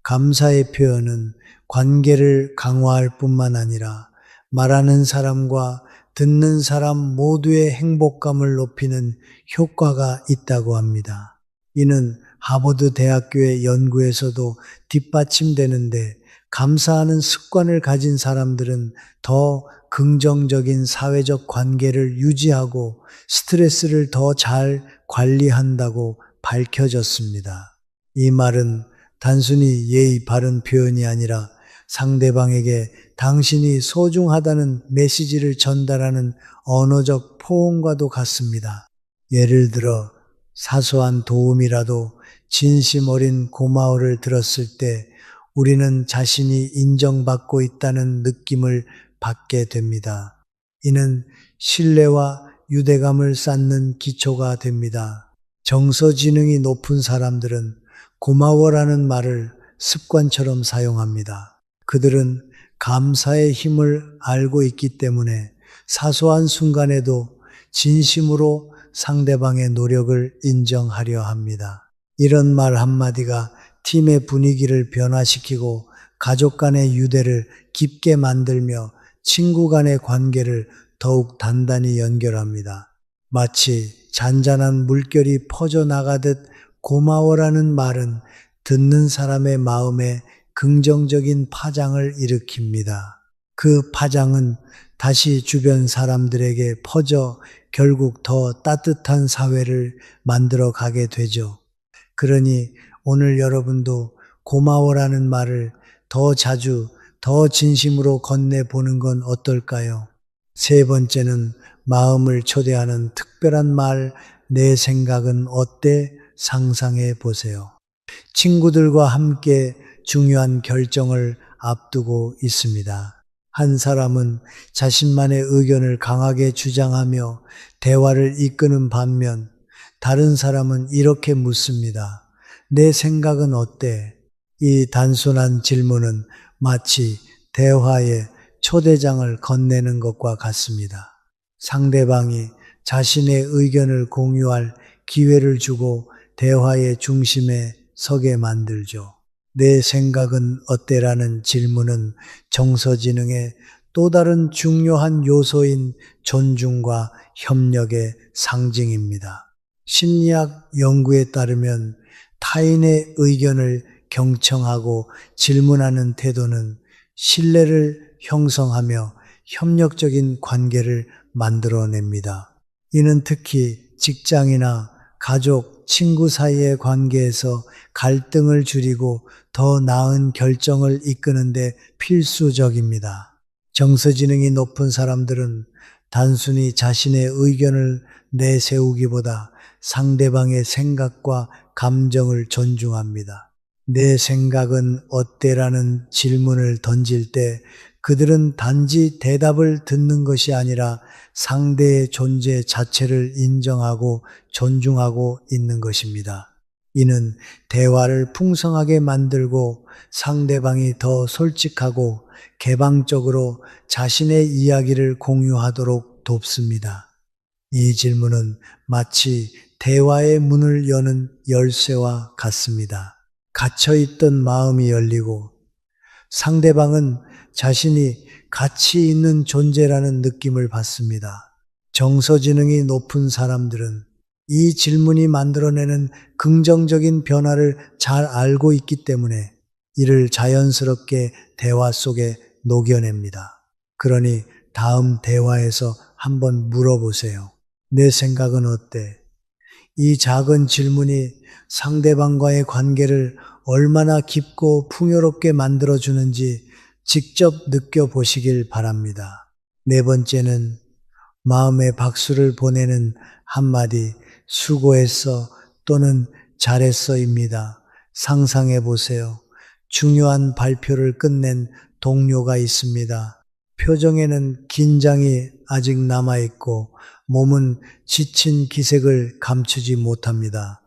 감사의 표현은 관계를 강화할 뿐만 아니라 말하는 사람과 듣는 사람 모두의 행복감을 높이는 효과가 있다고 합니다. 이는 하버드 대학교의 연구에서도 뒷받침되는데, 감사하는 습관을 가진 사람들은 더 긍정적인 사회적 관계를 유지하고 스트레스를 더 잘 관리한다고 밝혀졌습니다. 이 말은 단순히 예의 바른 표현이 아니라 상대방에게 당신이 소중하다는 메시지를 전달하는 언어적 포옹과도 같습니다. 예를 들어 사소한 도움이라도 진심 어린 고마워를 들었을 때 우리는 자신이 인정받고 있다는 느낌을 받게 됩니다. 이는 신뢰와 유대감을 쌓는 기초가 됩니다. 정서지능이 높은 사람들은 고마워라는 말을 습관처럼 사용합니다. 그들은 감사의 힘을 알고 있기 때문에 사소한 순간에도 진심으로 상대방의 노력을 인정하려 합니다. 이런 말 한마디가 팀의 분위기를 변화시키고 가족 간의 유대를 깊게 만들며 친구 간의 관계를 더욱 단단히 연결합니다. 마치 잔잔한 물결이 퍼져나가듯 고마워라는 말은 듣는 사람의 마음에 긍정적인 파장을 일으킵니다. 그 파장은 다시 주변 사람들에게 퍼져 결국 더 따뜻한 사회를 만들어 가게 되죠. 그러니 오늘 여러분도 고마워라는 말을 더 자주, 더 진심으로 건네보는 건 어떨까요? 세 번째는 마음을 초대하는 특별한 말, 내 생각은 어때? 상상해 보세요. 친구들과 함께 중요한 결정을 앞두고 있습니다. 한 사람은 자신만의 의견을 강하게 주장하며 대화를 이끄는 반면, 다른 사람은 이렇게 묻습니다. 내 생각은 어때? 이 단순한 질문은 마치 대화의 초대장을 건네는 것과 같습니다. 상대방이 자신의 의견을 공유할 기회를 주고 대화의 중심에 서게 만들죠. 내 생각은 어때라는 질문은 정서지능의 또 다른 중요한 요소인 존중과 협력의 상징입니다. 심리학 연구에 따르면 타인의 의견을 경청하고 질문하는 태도는 신뢰를 형성하며 협력적인 관계를 만들어냅니다. 이는 특히 직장이나 가족, 친구 사이의 관계에서 갈등을 줄이고 더 나은 결정을 이끄는데 필수적입니다. 정서지능이 높은 사람들은 단순히 자신의 의견을 내세우기보다 상대방의 생각과 감정을 존중합니다. 내 생각은 어때라는 질문을 던질 때 그들은 단지 대답을 듣는 것이 아니라 상대의 존재 자체를 인정하고 존중하고 있는 것입니다. 이는 대화를 풍성하게 만들고 상대방이 더 솔직하고 개방적으로 자신의 이야기를 공유하도록 돕습니다. 이 질문은 마치 대화의 문을 여는 열쇠와 같습니다. 갇혀있던 마음이 열리고 상대방은 자신이 가치 있는 존재라는 느낌을 받습니다. 정서지능이 높은 사람들은 이 질문이 만들어내는 긍정적인 변화를 잘 알고 있기 때문에 이를 자연스럽게 대화 속에 녹여냅니다. 그러니 다음 대화에서 한번 물어보세요. 내 생각은 어때? 이 작은 질문이 상대방과의 관계를 얼마나 깊고 풍요롭게 만들어주는지 직접 느껴보시길 바랍니다. 네 번째는 마음의 박수를 보내는 한마디, 수고했어 또는 잘했어입니다. 상상해 보세요. 중요한 발표를 끝낸 동료가 있습니다. 표정에는 긴장이 아직 남아있고 몸은 지친 기색을 감추지 못합니다.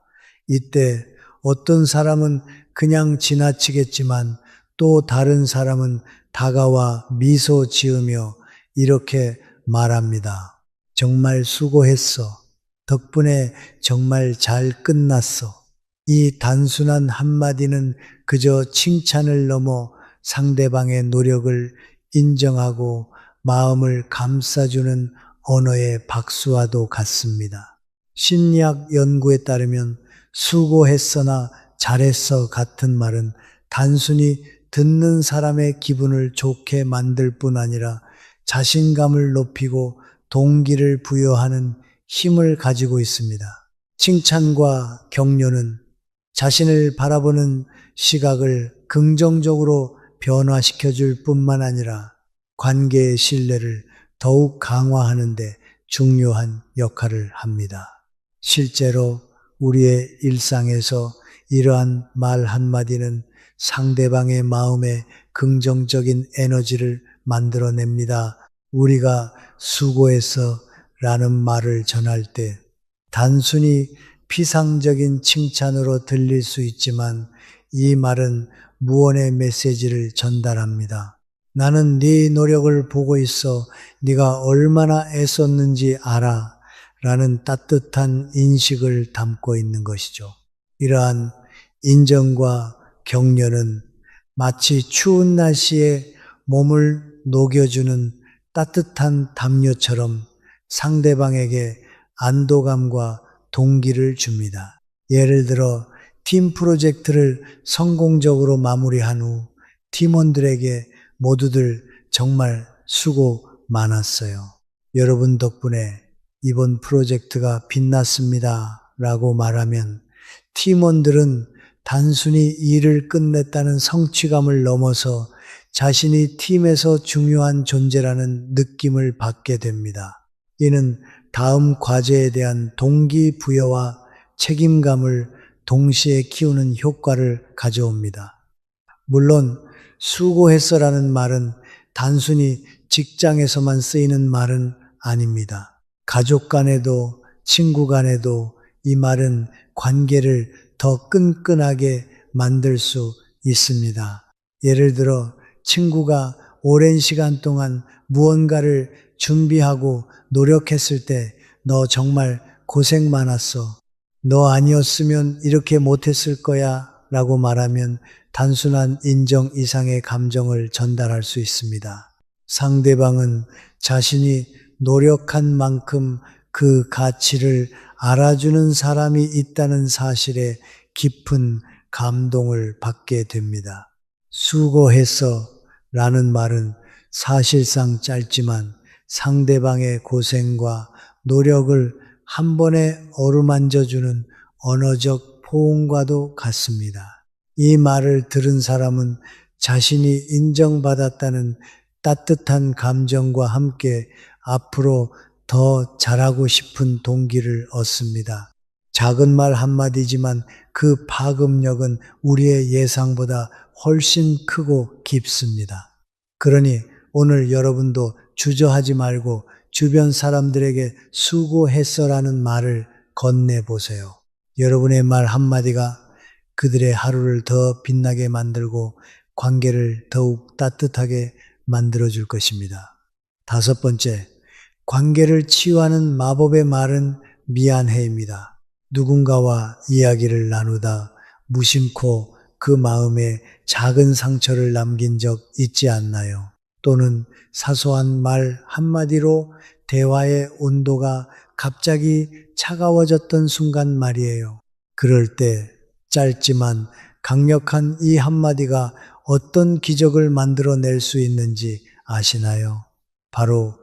이때 어떤 사람은 그냥 지나치겠지만 또 다른 사람은 다가와 미소 지으며 이렇게 말합니다. 정말 수고했어. 덕분에 정말 잘 끝났어. 이 단순한 한마디는 그저 칭찬을 넘어 상대방의 노력을 인정하고 마음을 감싸주는 언어의 박수와도 같습니다. 심리학 연구에 따르면 수고했어나 잘했어 같은 말은 단순히 듣는 사람의 기분을 좋게 만들 뿐 아니라 자신감을 높이고 동기를 부여하는 힘을 가지고 있습니다. 칭찬과 격려는 자신을 바라보는 시각을 긍정적으로 변화시켜 줄 뿐만 아니라 관계의 신뢰를 더욱 강화하는 데 중요한 역할을 합니다. 실제로 우리의 일상에서 이러한 말 한마디는 상대방의 마음에 긍정적인 에너지를 만들어냅니다. 우리가 수고했어 라는 말을 전할 때 단순히 피상적인 칭찬으로 들릴 수 있지만 이 말은 무언의 메시지를 전달합니다. 나는 네 노력을 보고 있어 네가 얼마나 애썼는지 알아 라는 따뜻한 인식을 담고 있는 것이죠. 이러한 인정과 격려는 마치 추운 날씨에 몸을 녹여주는 따뜻한 담요처럼 상대방에게 안도감과 동기를 줍니다. 예를 들어 팀 프로젝트를 성공적으로 마무리한 후 팀원들에게 모두들 정말 수고 많았어요. 여러분 덕분에 이번 프로젝트가 빛났습니다 라고 말하면 팀원들은 단순히 일을 끝냈다는 성취감을 넘어서 자신이 팀에서 중요한 존재라는 느낌을 받게 됩니다. 이는 다음 과제에 대한 동기부여와 책임감을 동시에 키우는 효과를 가져옵니다. 물론 수고했어라는 말은 단순히 직장에서만 쓰이는 말은 아닙니다. 가족 간에도 친구 간에도 이 말은 관계를 더 끈끈하게 만들 수 있습니다. 예를 들어 친구가 오랜 시간 동안 무언가를 준비하고 노력했을 때 너 정말 고생 많았어. 너 아니었으면 이렇게 못했을 거야 라고 말하면 단순한 인정 이상의 감정을 전달할 수 있습니다. 상대방은 자신이 노력한 만큼 그 가치를 알아주는 사람이 있다는 사실에 깊은 감동을 받게 됩니다. 수고했어 라는 말은 사실상 짧지만 상대방의 고생과 노력을 한 번에 어루만져주는 언어적 포옹과도 같습니다. 이 말을 들은 사람은 자신이 인정받았다는 따뜻한 감정과 함께 앞으로 더 잘하고 싶은 동기를 얻습니다. 작은 말 한마디지만 그 파급력은 우리의 예상보다 훨씬 크고 깊습니다. 그러니 오늘 여러분도 주저하지 말고 주변 사람들에게 수고했어라는 말을 건네보세요. 여러분의 말 한마디가 그들의 하루를 더 빛나게 만들고 관계를 더욱 따뜻하게 만들어줄 것입니다. 5번째, 관계를 치유하는 마법의 말은 미안해입니다. 누군가와 이야기를 나누다 무심코 그 마음에 작은 상처를 남긴 적 있지 않나요? 또는 사소한 말 한마디로 대화의 온도가 갑자기 차가워졌던 순간 말이에요. 그럴 때 짧지만 강력한 이 한마디가 어떤 기적을 만들어낼 수 있는지 아시나요? 바로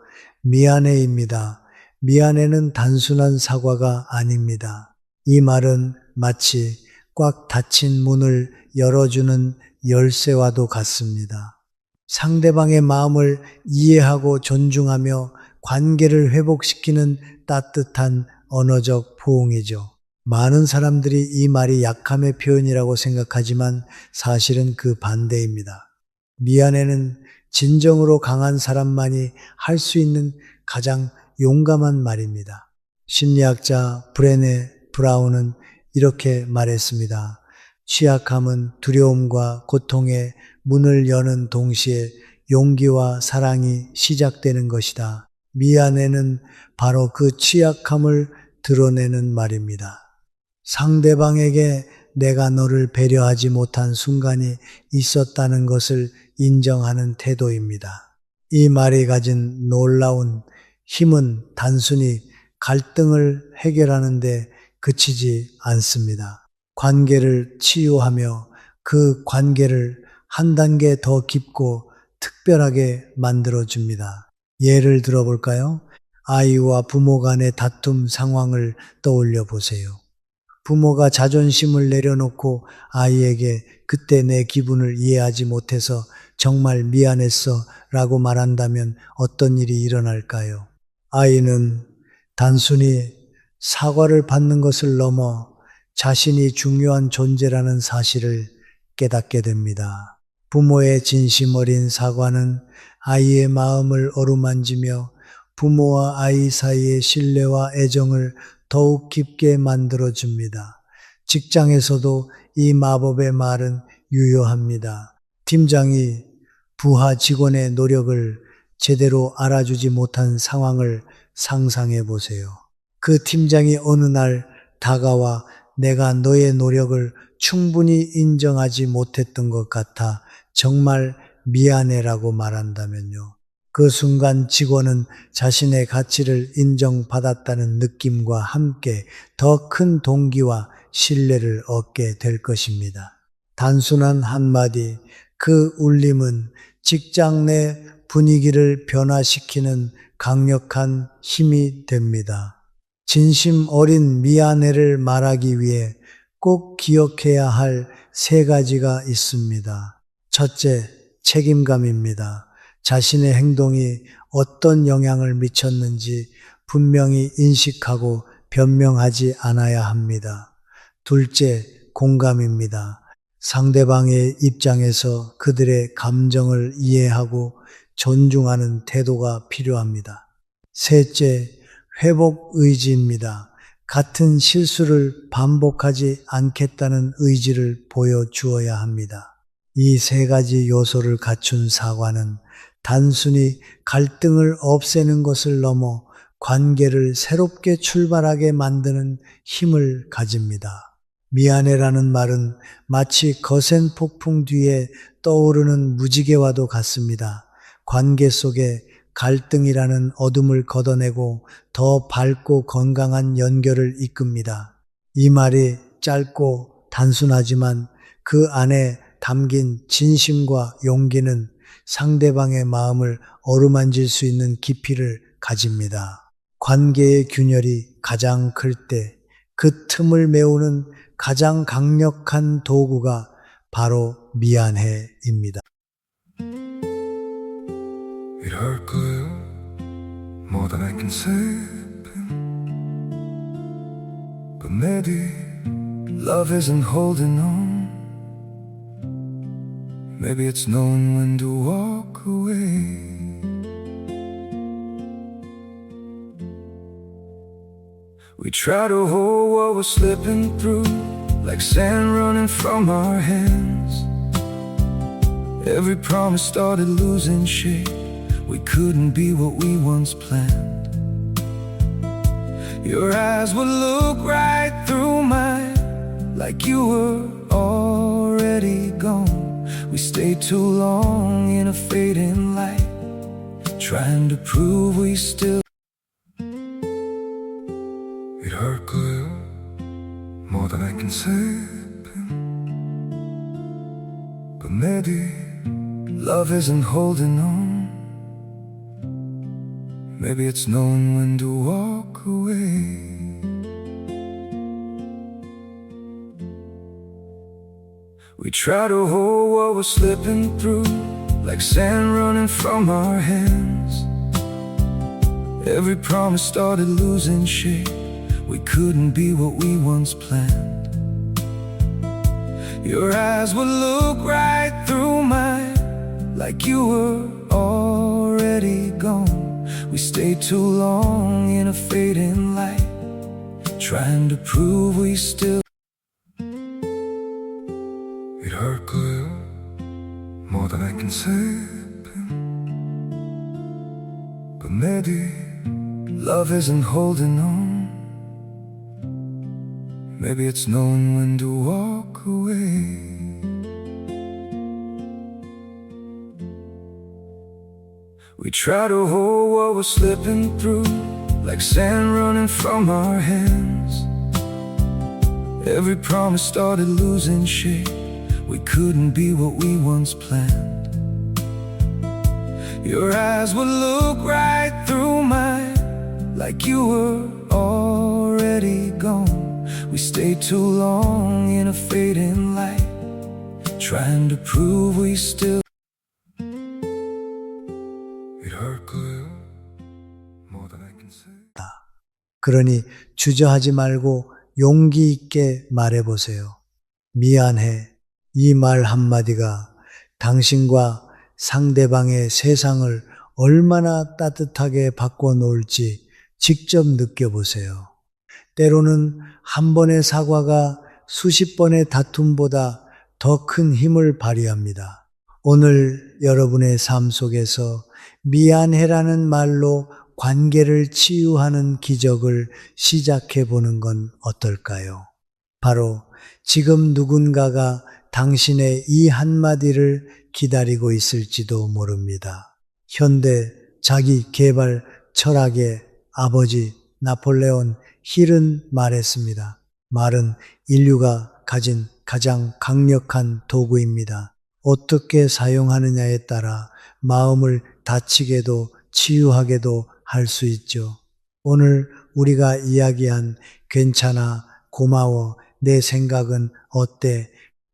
미안해입니다. 미안해는 단순한 사과가 아닙니다. 이 말은 마치 꽉 닫힌 문을 열어주는 열쇠와도 같습니다. 상대방의 마음을 이해하고 존중하며 관계를 회복시키는 따뜻한 언어적 포옹이죠. 많은 사람들이 이 말이 약함의 표현이라고 생각하지만 사실은 그 반대입니다. 미안해는 진정으로 강한 사람만이 할 수 있는 가장 용감한 말입니다. 심리학자 브레네 브라운은 이렇게 말했습니다. 취약함은 두려움과 고통의 문을 여는 동시에 용기와 사랑이 시작되는 것이다. 미안해는 바로 그 취약함을 드러내는 말입니다. 상대방에게 내가 너를 배려하지 못한 순간이 있었다는 것을 인정하는 태도입니다. 이 말이 가진 놀라운 힘은 단순히 갈등을 해결하는 데 그치지 않습니다. 관계를 치유하며 그 관계를 한 단계 더 깊고 특별하게 만들어줍니다. 예를 들어볼까요? 아이와 부모 간의 다툼 상황을 떠올려 보세요. 부모가 자존심을 내려놓고 아이에게 그때 내 기분을 이해하지 못해서 정말 미안했어 라고 말한다면 어떤 일이 일어날까요? 아이는 단순히 사과를 받는 것을 넘어 자신이 중요한 존재라는 사실을 깨닫게 됩니다. 부모의 진심 어린 사과는 아이의 마음을 어루만지며 부모와 아이 사이의 신뢰와 애정을 더욱 깊게 만들어줍니다. 직장에서도 이 마법의 말은 유효합니다. 팀장이 부하 직원의 노력을 제대로 알아주지 못한 상황을 상상해 보세요. 그 팀장이 어느 날 다가와 내가 너의 노력을 충분히 인정하지 못했던 것 같아 정말 미안해라고 말한다면요. 그 순간 직원은 자신의 가치를 인정받았다는 느낌과 함께 더 큰 동기와 신뢰를 얻게 될 것입니다. 단순한 한마디, 그 울림은 직장 내 분위기를 변화시키는 강력한 힘이 됩니다. 진심 어린 미안해를 말하기 위해 꼭 기억해야 할 세 가지가 있습니다. 첫째, 책임감입니다. 자신의 행동이 어떤 영향을 미쳤는지 분명히 인식하고 변명하지 않아야 합니다. 둘째, 공감입니다. 상대방의 입장에서 그들의 감정을 이해하고 존중하는 태도가 필요합니다. 셋째, 회복 의지입니다. 같은 실수를 반복하지 않겠다는 의지를 보여주어야 합니다. 이 세 가지 요소를 갖춘 사과는 단순히 갈등을 없애는 것을 넘어 관계를 새롭게 출발하게 만드는 힘을 가집니다. 미안해라는 말은 마치 거센 폭풍 뒤에 떠오르는 무지개와도 같습니다. 관계 속에 갈등이라는 어둠을 걷어내고 더 밝고 건강한 연결을 이끕니다. 이 말이 짧고 단순하지만 그 안에 담긴 진심과 용기는 상대방의 마음을 어루만질 수 있는 깊이를 가집니다. 관계의 균열이 가장 클 때 그 틈을 메우는 가장 강력한 도구가 바로 미안해입니다. It hurt good, more than I can say. But maybe love isn't holding on. Maybe it's knowing when to walk away. We try to hold what we're slipping through, like sand running from our hands. Every promise started losing shape. We couldn't be what we once planned. Your eyes would look right through mine, like you were already gone. We stayed too long in a fading light, trying to prove we still. It hurt good, more than I can say. But maybe love isn't holding on. Maybe it's knowing when to walk away. We try to hold what we're slipping through, like sand running from our hands. Every promise started losing shape. We couldn't be what we once planned. Your eyes would look right through mine, like you were already gone. We stayed too long in a fading light, trying to prove we still. It hurt good, more than I can say. But maybe love isn't holding on. Maybe it's knowing when to walk away. We try to hold what we're slipping through, like sand running from our hands. Every promise started losing shape. We couldn't be what we once planned. Your eyes would look right through mine, like you were already gone. We stayed too long in a fading light, trying to prove we still. It hurt clear, more than I can say. 그러니 주저하지 말고 용기 있게 말해보세요. 미안해. 이 말 한마디가 당신과 상대방의 세상을 얼마나 따뜻하게 바꿔놓을지 직접 느껴보세요. 때로는 한 번의 사과가 수십 번의 다툼보다 더 큰 힘을 발휘합니다. 오늘 여러분의 삶 속에서 미안해라는 말로 관계를 치유하는 기적을 시작해 보는 건 어떨까요? 바로 지금 누군가가 당신의 이 한마디를 기다리고 있을지도 모릅니다. 현대 자기 개발 철학의 아버지 나폴레온 힐은 말했습니다. 말은 인류가 가진 가장 강력한 도구입니다. 어떻게 사용하느냐에 따라 마음을 다치게도 치유하게도 할 수 있죠. 오늘 우리가 이야기한 괜찮아, 고마워, 내 생각은 어때,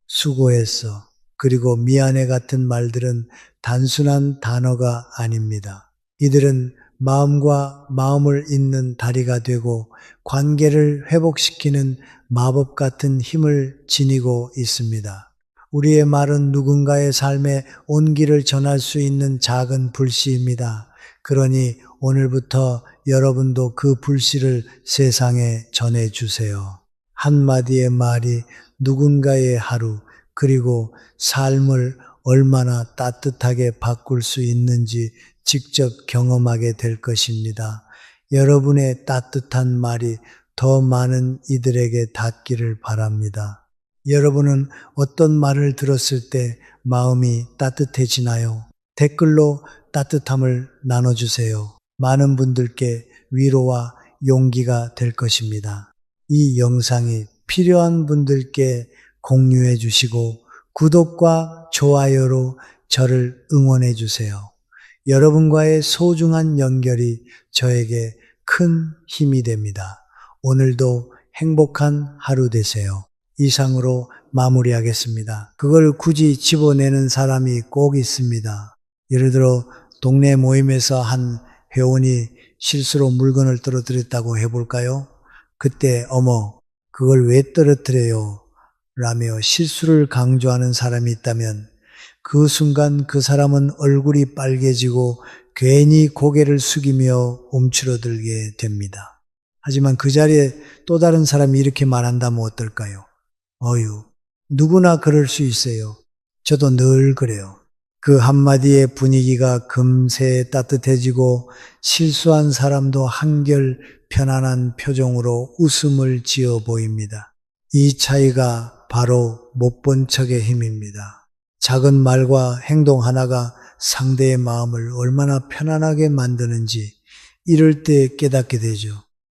수고했어, 그리고 미안해 같은 말들은 단순한 단어가 아닙니다. 이들은 마음과 마음을 잇는 다리가 되고 관계를 회복시키는 마법 같은 힘을 지니고 있습니다. 우리의 말은 누군가의 삶에 온기를 전할 수 있는 작은 불씨입니다. 그러니 오늘부터 여러분도 그 불씨를 세상에 전해주세요. 한마디의 말이 누군가의 하루 그리고 삶을 얼마나 따뜻하게 바꿀 수 있는지 직접 경험하게 될 것입니다. 여러분의 따뜻한 말이 더 많은 이들에게 닿기를 바랍니다. 여러분은 어떤 말을 들었을 때 마음이 따뜻해지나요? 댓글로 따뜻함을 나눠주세요. 많은 분들께 위로와 용기가 될 것입니다. 이 영상이 필요한 분들께 공유해 주시고 구독과 좋아요로 저를 응원해 주세요. 여러분과의 소중한 연결이 저에게 큰 힘이 됩니다. 오늘도 행복한 하루 되세요. 이상으로 마무리하겠습니다. 그걸 굳이 집어내는 사람이 꼭 있습니다. 예를 들어 동네 모임에서 한 회원이 실수로 물건을 떨어뜨렸다고 해볼까요? 그때 어머 그걸 왜 떨어뜨려요? 라며 실수를 강조하는 사람이 있다면 그 순간 그 사람은 얼굴이 빨개지고 괜히 고개를 숙이며 움츠러들게 됩니다. 하지만 그 자리에 또 다른 사람이 이렇게 말한다면 어떨까요? 어휴, 누구나 그럴 수 있어요. 저도 늘 그래요. 그 한마디의 분위기가 금세 따뜻해지고 실수한 사람도 한결 편안한 표정으로 웃음을 지어 보입니다. 이 차이가 바로 못 본 척의 힘입니다. 작은 말과 행동 하나가 상대의 마음을 얼마나 편안하게 만드는지 이럴 때 깨닫게 되죠.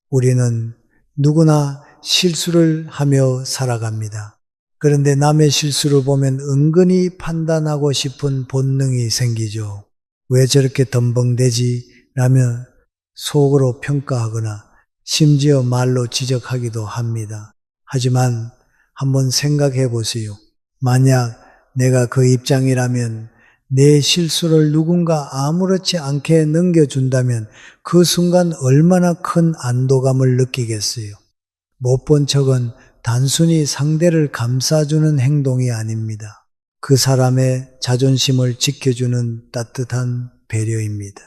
우리는 누구나 실수를 하며 살아갑니다. 그런데 남의 실수를 보면 은근히 판단하고 싶은 본능이 생기죠. 왜 저렇게 덤벙대지? 라며 속으로 평가하거나 심지어 말로 지적하기도 합니다. 하지만 한번 생각해 보세요. 만약 내가 그 입장이라면 내 실수를 누군가 아무렇지 않게 넘겨준다면 그 순간 얼마나 큰 안도감을 느끼겠어요. 못 본 척은 단순히 상대를 감싸주는 행동이 아닙니다. 그 사람의 자존심을 지켜주는 따뜻한 배려입니다.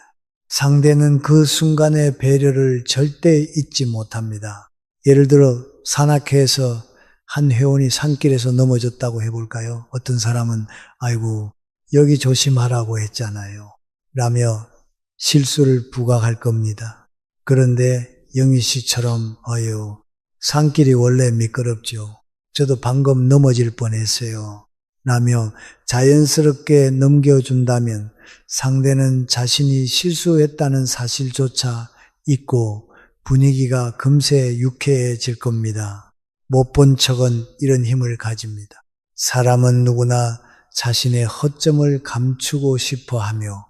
상대는 그 순간의 배려를 절대 잊지 못합니다. 예를 들어 산악회에서 한 회원이 산길에서 넘어졌다고 해볼까요? 어떤 사람은 아이고 여기 조심하라고 했잖아요 라며 실수를 부각할 겁니다. 그런데 영희 씨처럼 어휴 산길이 원래 미끄럽죠. 저도 방금 넘어질 뻔했어요 라며 자연스럽게 넘겨준다면 상대는 자신이 실수했다는 사실조차 잊고 분위기가 금세 유쾌해질 겁니다. 못 본 척은 이런 힘을 가집니다. 사람은 누구나 자신의 허점을 감추고 싶어 하며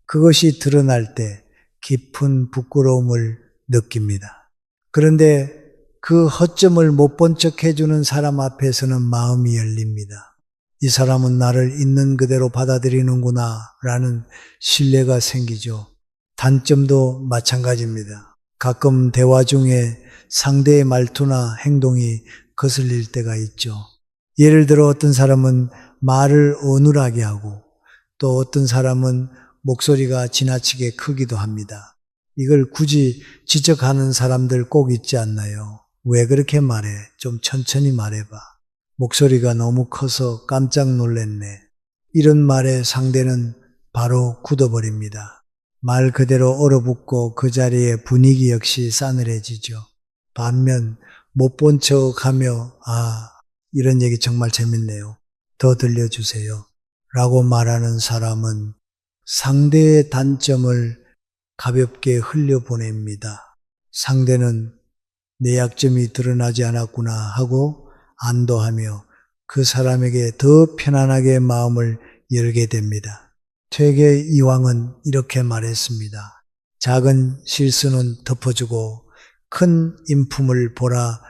그것이 드러날 때 깊은 부끄러움을 느낍니다. 그런데 그 허점을 못 본 척 해주는 사람 앞에서는 마음이 열립니다. 이 사람은 나를 있는 그대로 받아들이는구나 라는 신뢰가 생기죠. 단점도 마찬가지입니다. 가끔 대화 중에 상대의 말투나 행동이 거슬릴 때가 있죠. 예를 들어 어떤 사람은 말을 어눌하게 하고 또 어떤 사람은 목소리가 지나치게 크기도 합니다. 이걸 굳이 지적하는 사람들 꼭 있지 않나요? 왜 그렇게 말해? 좀 천천히 말해봐. 목소리가 너무 커서 깜짝 놀랐네. 이런 말에 상대는 바로 굳어버립니다. 말 그대로 얼어붙고 그 자리에 분위기 역시 싸늘해지죠. 반면 못 본 척하며 이런 얘기 정말 재밌네요. 더 들려주세요. 라고 말하는 사람은 상대의 단점을 가볍게 흘려보냅니다. 상대는 내 약점이 드러나지 않았구나 하고 안도하며 그 사람에게 더 편안하게 마음을 열게 됩니다. 퇴계 이황은 이렇게 말했습니다. 작은 실수는 덮어주고 큰 인품을 보라.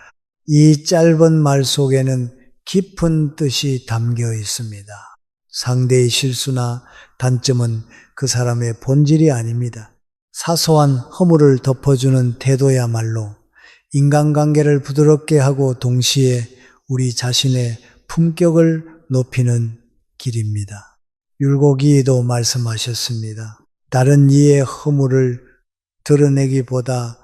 이 짧은 말 속에는 깊은 뜻이 담겨 있습니다. 상대의 실수나 단점은 그 사람의 본질이 아닙니다. 사소한 허물을 덮어주는 태도야말로 인간관계를 부드럽게 하고 동시에 우리 자신의 품격을 높이는 길입니다. 율곡이도 말씀하셨습니다. 다른 이의 허물을 드러내기보다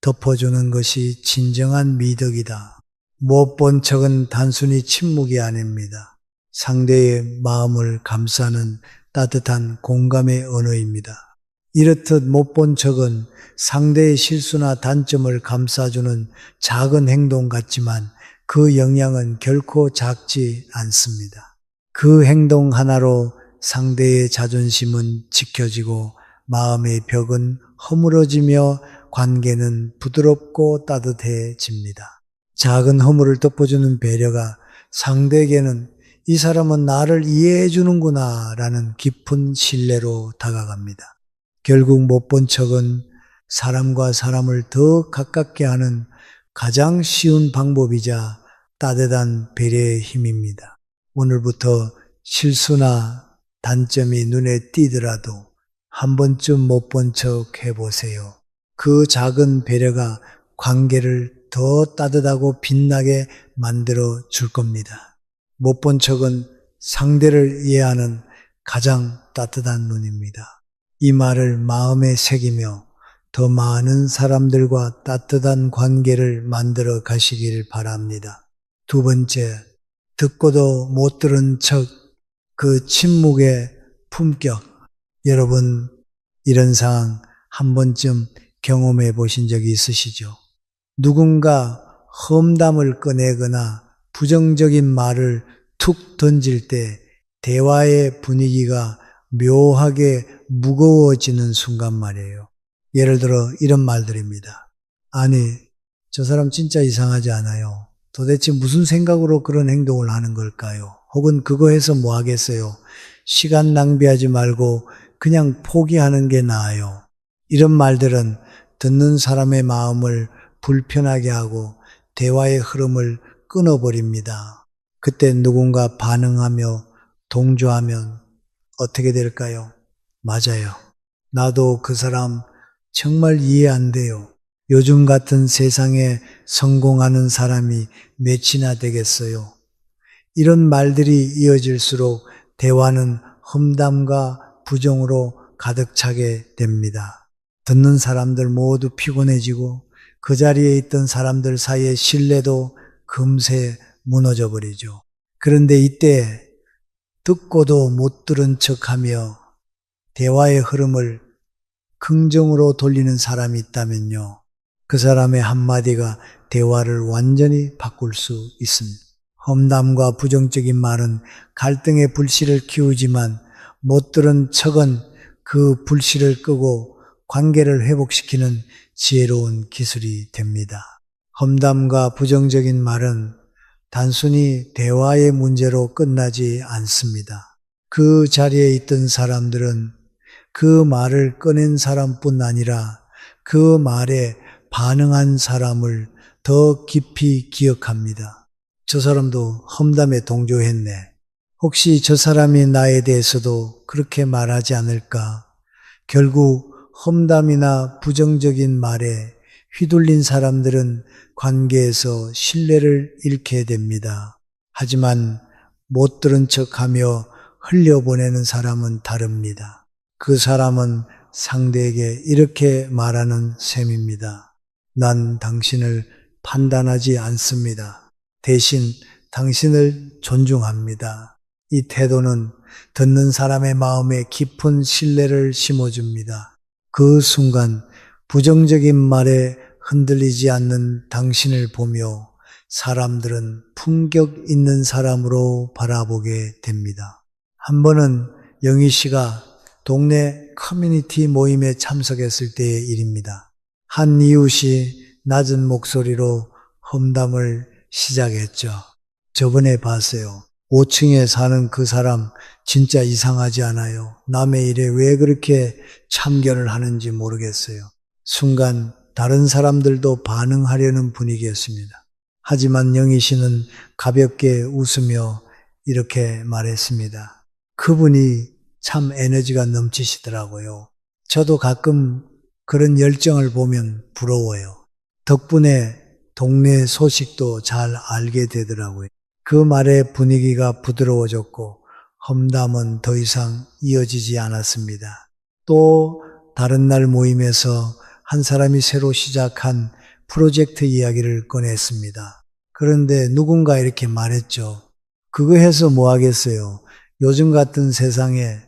덮어주는 것이 진정한 미덕이다. 못 본 척은 단순히 침묵이 아닙니다. 상대의 마음을 감싸는 따뜻한 공감의 언어입니다. 이렇듯 못 본 척은 상대의 실수나 단점을 감싸주는 작은 행동 같지만 그 영향은 결코 작지 않습니다. 그 행동 하나로 상대의 자존심은 지켜지고 마음의 벽은 허물어지며 관계는 부드럽고 따뜻해집니다. 작은 허물을 덮어주는 배려가 상대에게는 이 사람은 나를 이해해 주는구나 라는 깊은 신뢰로 다가갑니다. 결국 못 본 척은 사람과 사람을 더 가깝게 하는 가장 쉬운 방법이자 따뜻한 배려의 힘입니다. 오늘부터 실수나 단점이 눈에 띄더라도 한 번쯤 못 본 척 해보세요. 그 작은 배려가 관계를 더 따뜻하고 빛나게 만들어 줄 겁니다. 못 본 척은 상대를 이해하는 가장 따뜻한 눈입니다. 이 말을 마음에 새기며 더 많은 사람들과 따뜻한 관계를 만들어 가시길 바랍니다. 두 번째, 듣고도 못 들은 척, 그 침묵의 품격. 여러분, 이런 상황 한 번쯤 경험해 보신 적이 있으시죠? 누군가 험담을 꺼내거나 부정적인 말을 툭 던질 때 대화의 분위기가 묘하게 무거워지는 순간 말이에요. 예를 들어 이런 말들입니다. 아니, 저 사람 진짜 이상하지 않아요? 도대체 무슨 생각으로 그런 행동을 하는 걸까요? 혹은 그거 해서 뭐 하겠어요? 시간 낭비하지 말고 그냥 포기하는 게 나아요. 이런 말들은 듣는 사람의 마음을 불편하게 하고 대화의 흐름을 끊어버립니다. 그때 누군가 반응하며 동조하면 어떻게 될까요? 맞아요. 나도 그 사람 정말 이해 안 돼요. 요즘 같은 세상에 성공하는 사람이 몇이나 되겠어요. 이런 말들이 이어질수록 대화는 험담과 부정으로 가득 차게 됩니다. 듣는 사람들 모두 피곤해지고 그 자리에 있던 사람들 사이의 신뢰도 금세 무너져 버리죠. 그런데 이때 듣고도 못 들은 척하며 대화의 흐름을 긍정으로 돌리는 사람이 있다면요. 그 사람의 한마디가 대화를 완전히 바꿀 수 있습니다. 험담과 부정적인 말은 갈등의 불씨를 키우지만 못 들은 척은 그 불씨를 끄고 관계를 회복시키는 지혜로운 기술이 됩니다. 험담과 부정적인 말은 단순히 대화의 문제로 끝나지 않습니다. 그 자리에 있던 사람들은 그 말을 꺼낸 사람뿐 아니라 그 말에 반응한 사람을 더 깊이 기억합니다. 저 사람도 험담에 동조했네. 혹시 저 사람이 나에 대해서도 그렇게 말하지 않을까? 결국 험담이나 부정적인 말에 휘둘린 사람들은 관계에서 신뢰를 잃게 됩니다. 하지만 못 들은 척하며 흘려보내는 사람은 다릅니다. 그 사람은 상대에게 이렇게 말하는 셈입니다. 난 당신을 판단하지 않습니다. 대신 당신을 존중합니다. 이 태도는 듣는 사람의 마음에 깊은 신뢰를 심어줍니다. 그 순간 부정적인 말에 흔들리지 않는 당신을 보며 사람들은 품격 있는 사람으로 바라보게 됩니다. 한 번은 영희 씨가 동네 커뮤니티 모임에 참석했을 때의 일입니다. 한 이웃이 낮은 목소리로 험담을 시작했죠. 저번에 봤어요. 5층에 사는 그 사람 진짜 이상하지 않아요? 남의 일에 왜 그렇게 참견을 하는지 모르겠어요. 순간 다른 사람들도 반응하려는 분위기였습니다. 하지만 영희 씨는 가볍게 웃으며 이렇게 말했습니다. 그분이 참 에너지가 넘치시더라고요. 저도 가끔 그런 열정을 보면 부러워요. 덕분에 동네 소식도 잘 알게 되더라고요. 그 말에 분위기가 부드러워졌고 험담은 더 이상 이어지지 않았습니다. 또 다른 날 모임에서 한 사람이 새로 시작한 프로젝트 이야기를 꺼냈습니다. 그런데 누군가 이렇게 말했죠. 그거 해서 뭐 하겠어요? 요즘 같은 세상에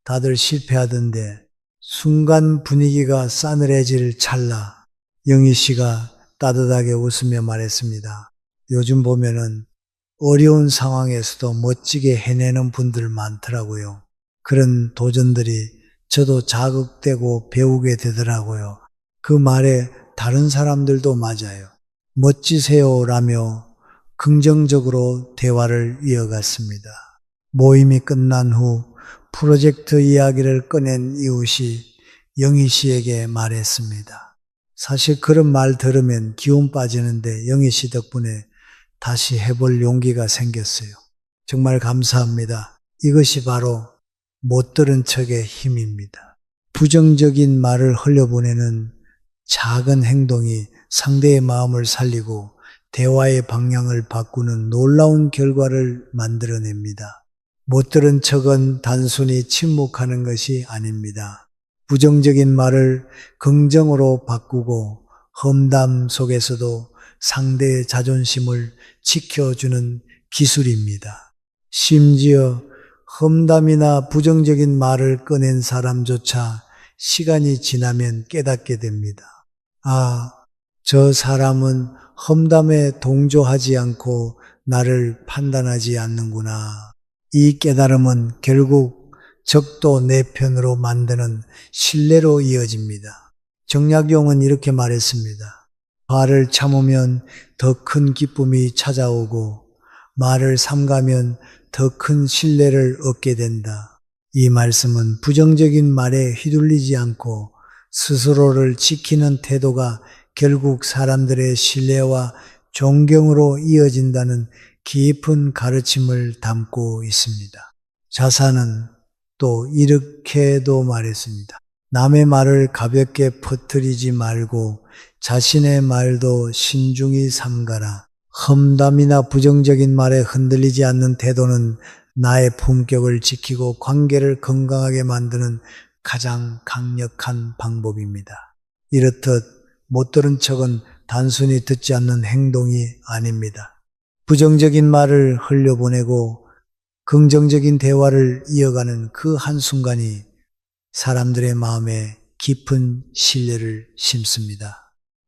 다들 실패하던데. 순간 분위기가 싸늘해질 찰나 영희 씨가 따뜻하게 웃으며 말했습니다. 요즘 보면은 어려운 상황에서도 멋지게 해내는 분들 많더라고요. 그런 도전들이 저도 자극되고 배우게 되더라고요. 그 말에 다른 사람들도 맞아요. 멋지세요라며 긍정적으로 대화를 이어갔습니다. 모임이 끝난 후 프로젝트 이야기를 꺼낸 이웃이 영희 씨에게 말했습니다. 사실 그런 말 들으면 기운 빠지는데 영희 씨 덕분에 다시 해볼 용기가 생겼어요. 정말 감사합니다. 이것이 바로 못 들은 척의 힘입니다. 부정적인 말을 흘려보내는 작은 행동이 상대의 마음을 살리고 대화의 방향을 바꾸는 놀라운 결과를 만들어냅니다. 못 들은 척은 단순히 침묵하는 것이 아닙니다. 부정적인 말을 긍정으로 바꾸고 험담 속에서도 상대의 자존심을 지켜주는 기술입니다. 심지어 험담이나 부정적인 말을 꺼낸 사람조차 시간이 지나면 깨닫게 됩니다. 아, 저 사람은 험담에 동조하지 않고 나를 판단하지 않는구나. 이 깨달음은 결국 적도 내 편으로 만드는 신뢰로 이어집니다. 정약용은 이렇게 말했습니다. 화를 참으면 더 큰 기쁨이 찾아오고 말을 삼가면 더 큰 신뢰를 얻게 된다. 이 말씀은 부정적인 말에 휘둘리지 않고 스스로를 지키는 태도가 결국 사람들의 신뢰와 존경으로 이어진다는 깊은 가르침을 담고 있습니다. 자사는 또 이렇게도 말했습니다. 남의 말을 가볍게 퍼뜨리지 말고 자신의 말도 신중히 삼가라. 험담이나 부정적인 말에 흔들리지 않는 태도는 나의 품격을 지키고 관계를 건강하게 만드는 가장 강력한 방법입니다. 이렇듯 못 들은 척은 단순히 듣지 않는 행동이 아닙니다. 부정적인 말을 흘려보내고 긍정적인 대화를 이어가는 그 한순간이 사람들의 마음에 깊은 신뢰를 심습니다.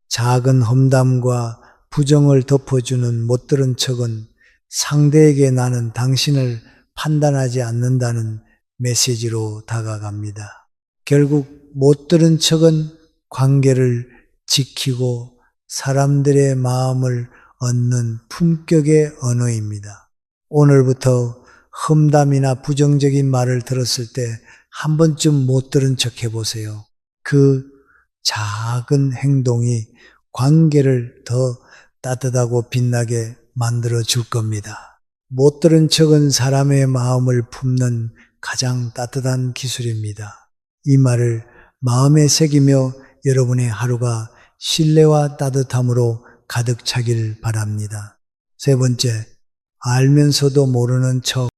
작은 험담과 부정을 덮어주는 못 들은 척은 상대에게 나는 당신을 판단하지 않는다는 메시지로 다가갑니다. 결국 못 들은 척은 관계를 지키고 사람들의 마음을 얻는 품격의 언어입니다. 오늘부터 험담이나 부정적인 말을 들었을 때 한 번쯤 못 들은 척 해보세요. 그 작은 행동이 관계를 더 따뜻하고 빛나게 만들어 줄 겁니다. 못 들은 척은 사람의 마음을 품는 가장 따뜻한 기술입니다. 이 말을 마음에 새기며 여러분의 하루가 신뢰와 따뜻함으로 가득 차길 바랍니다. 세 번째, 알면서도 모르는 척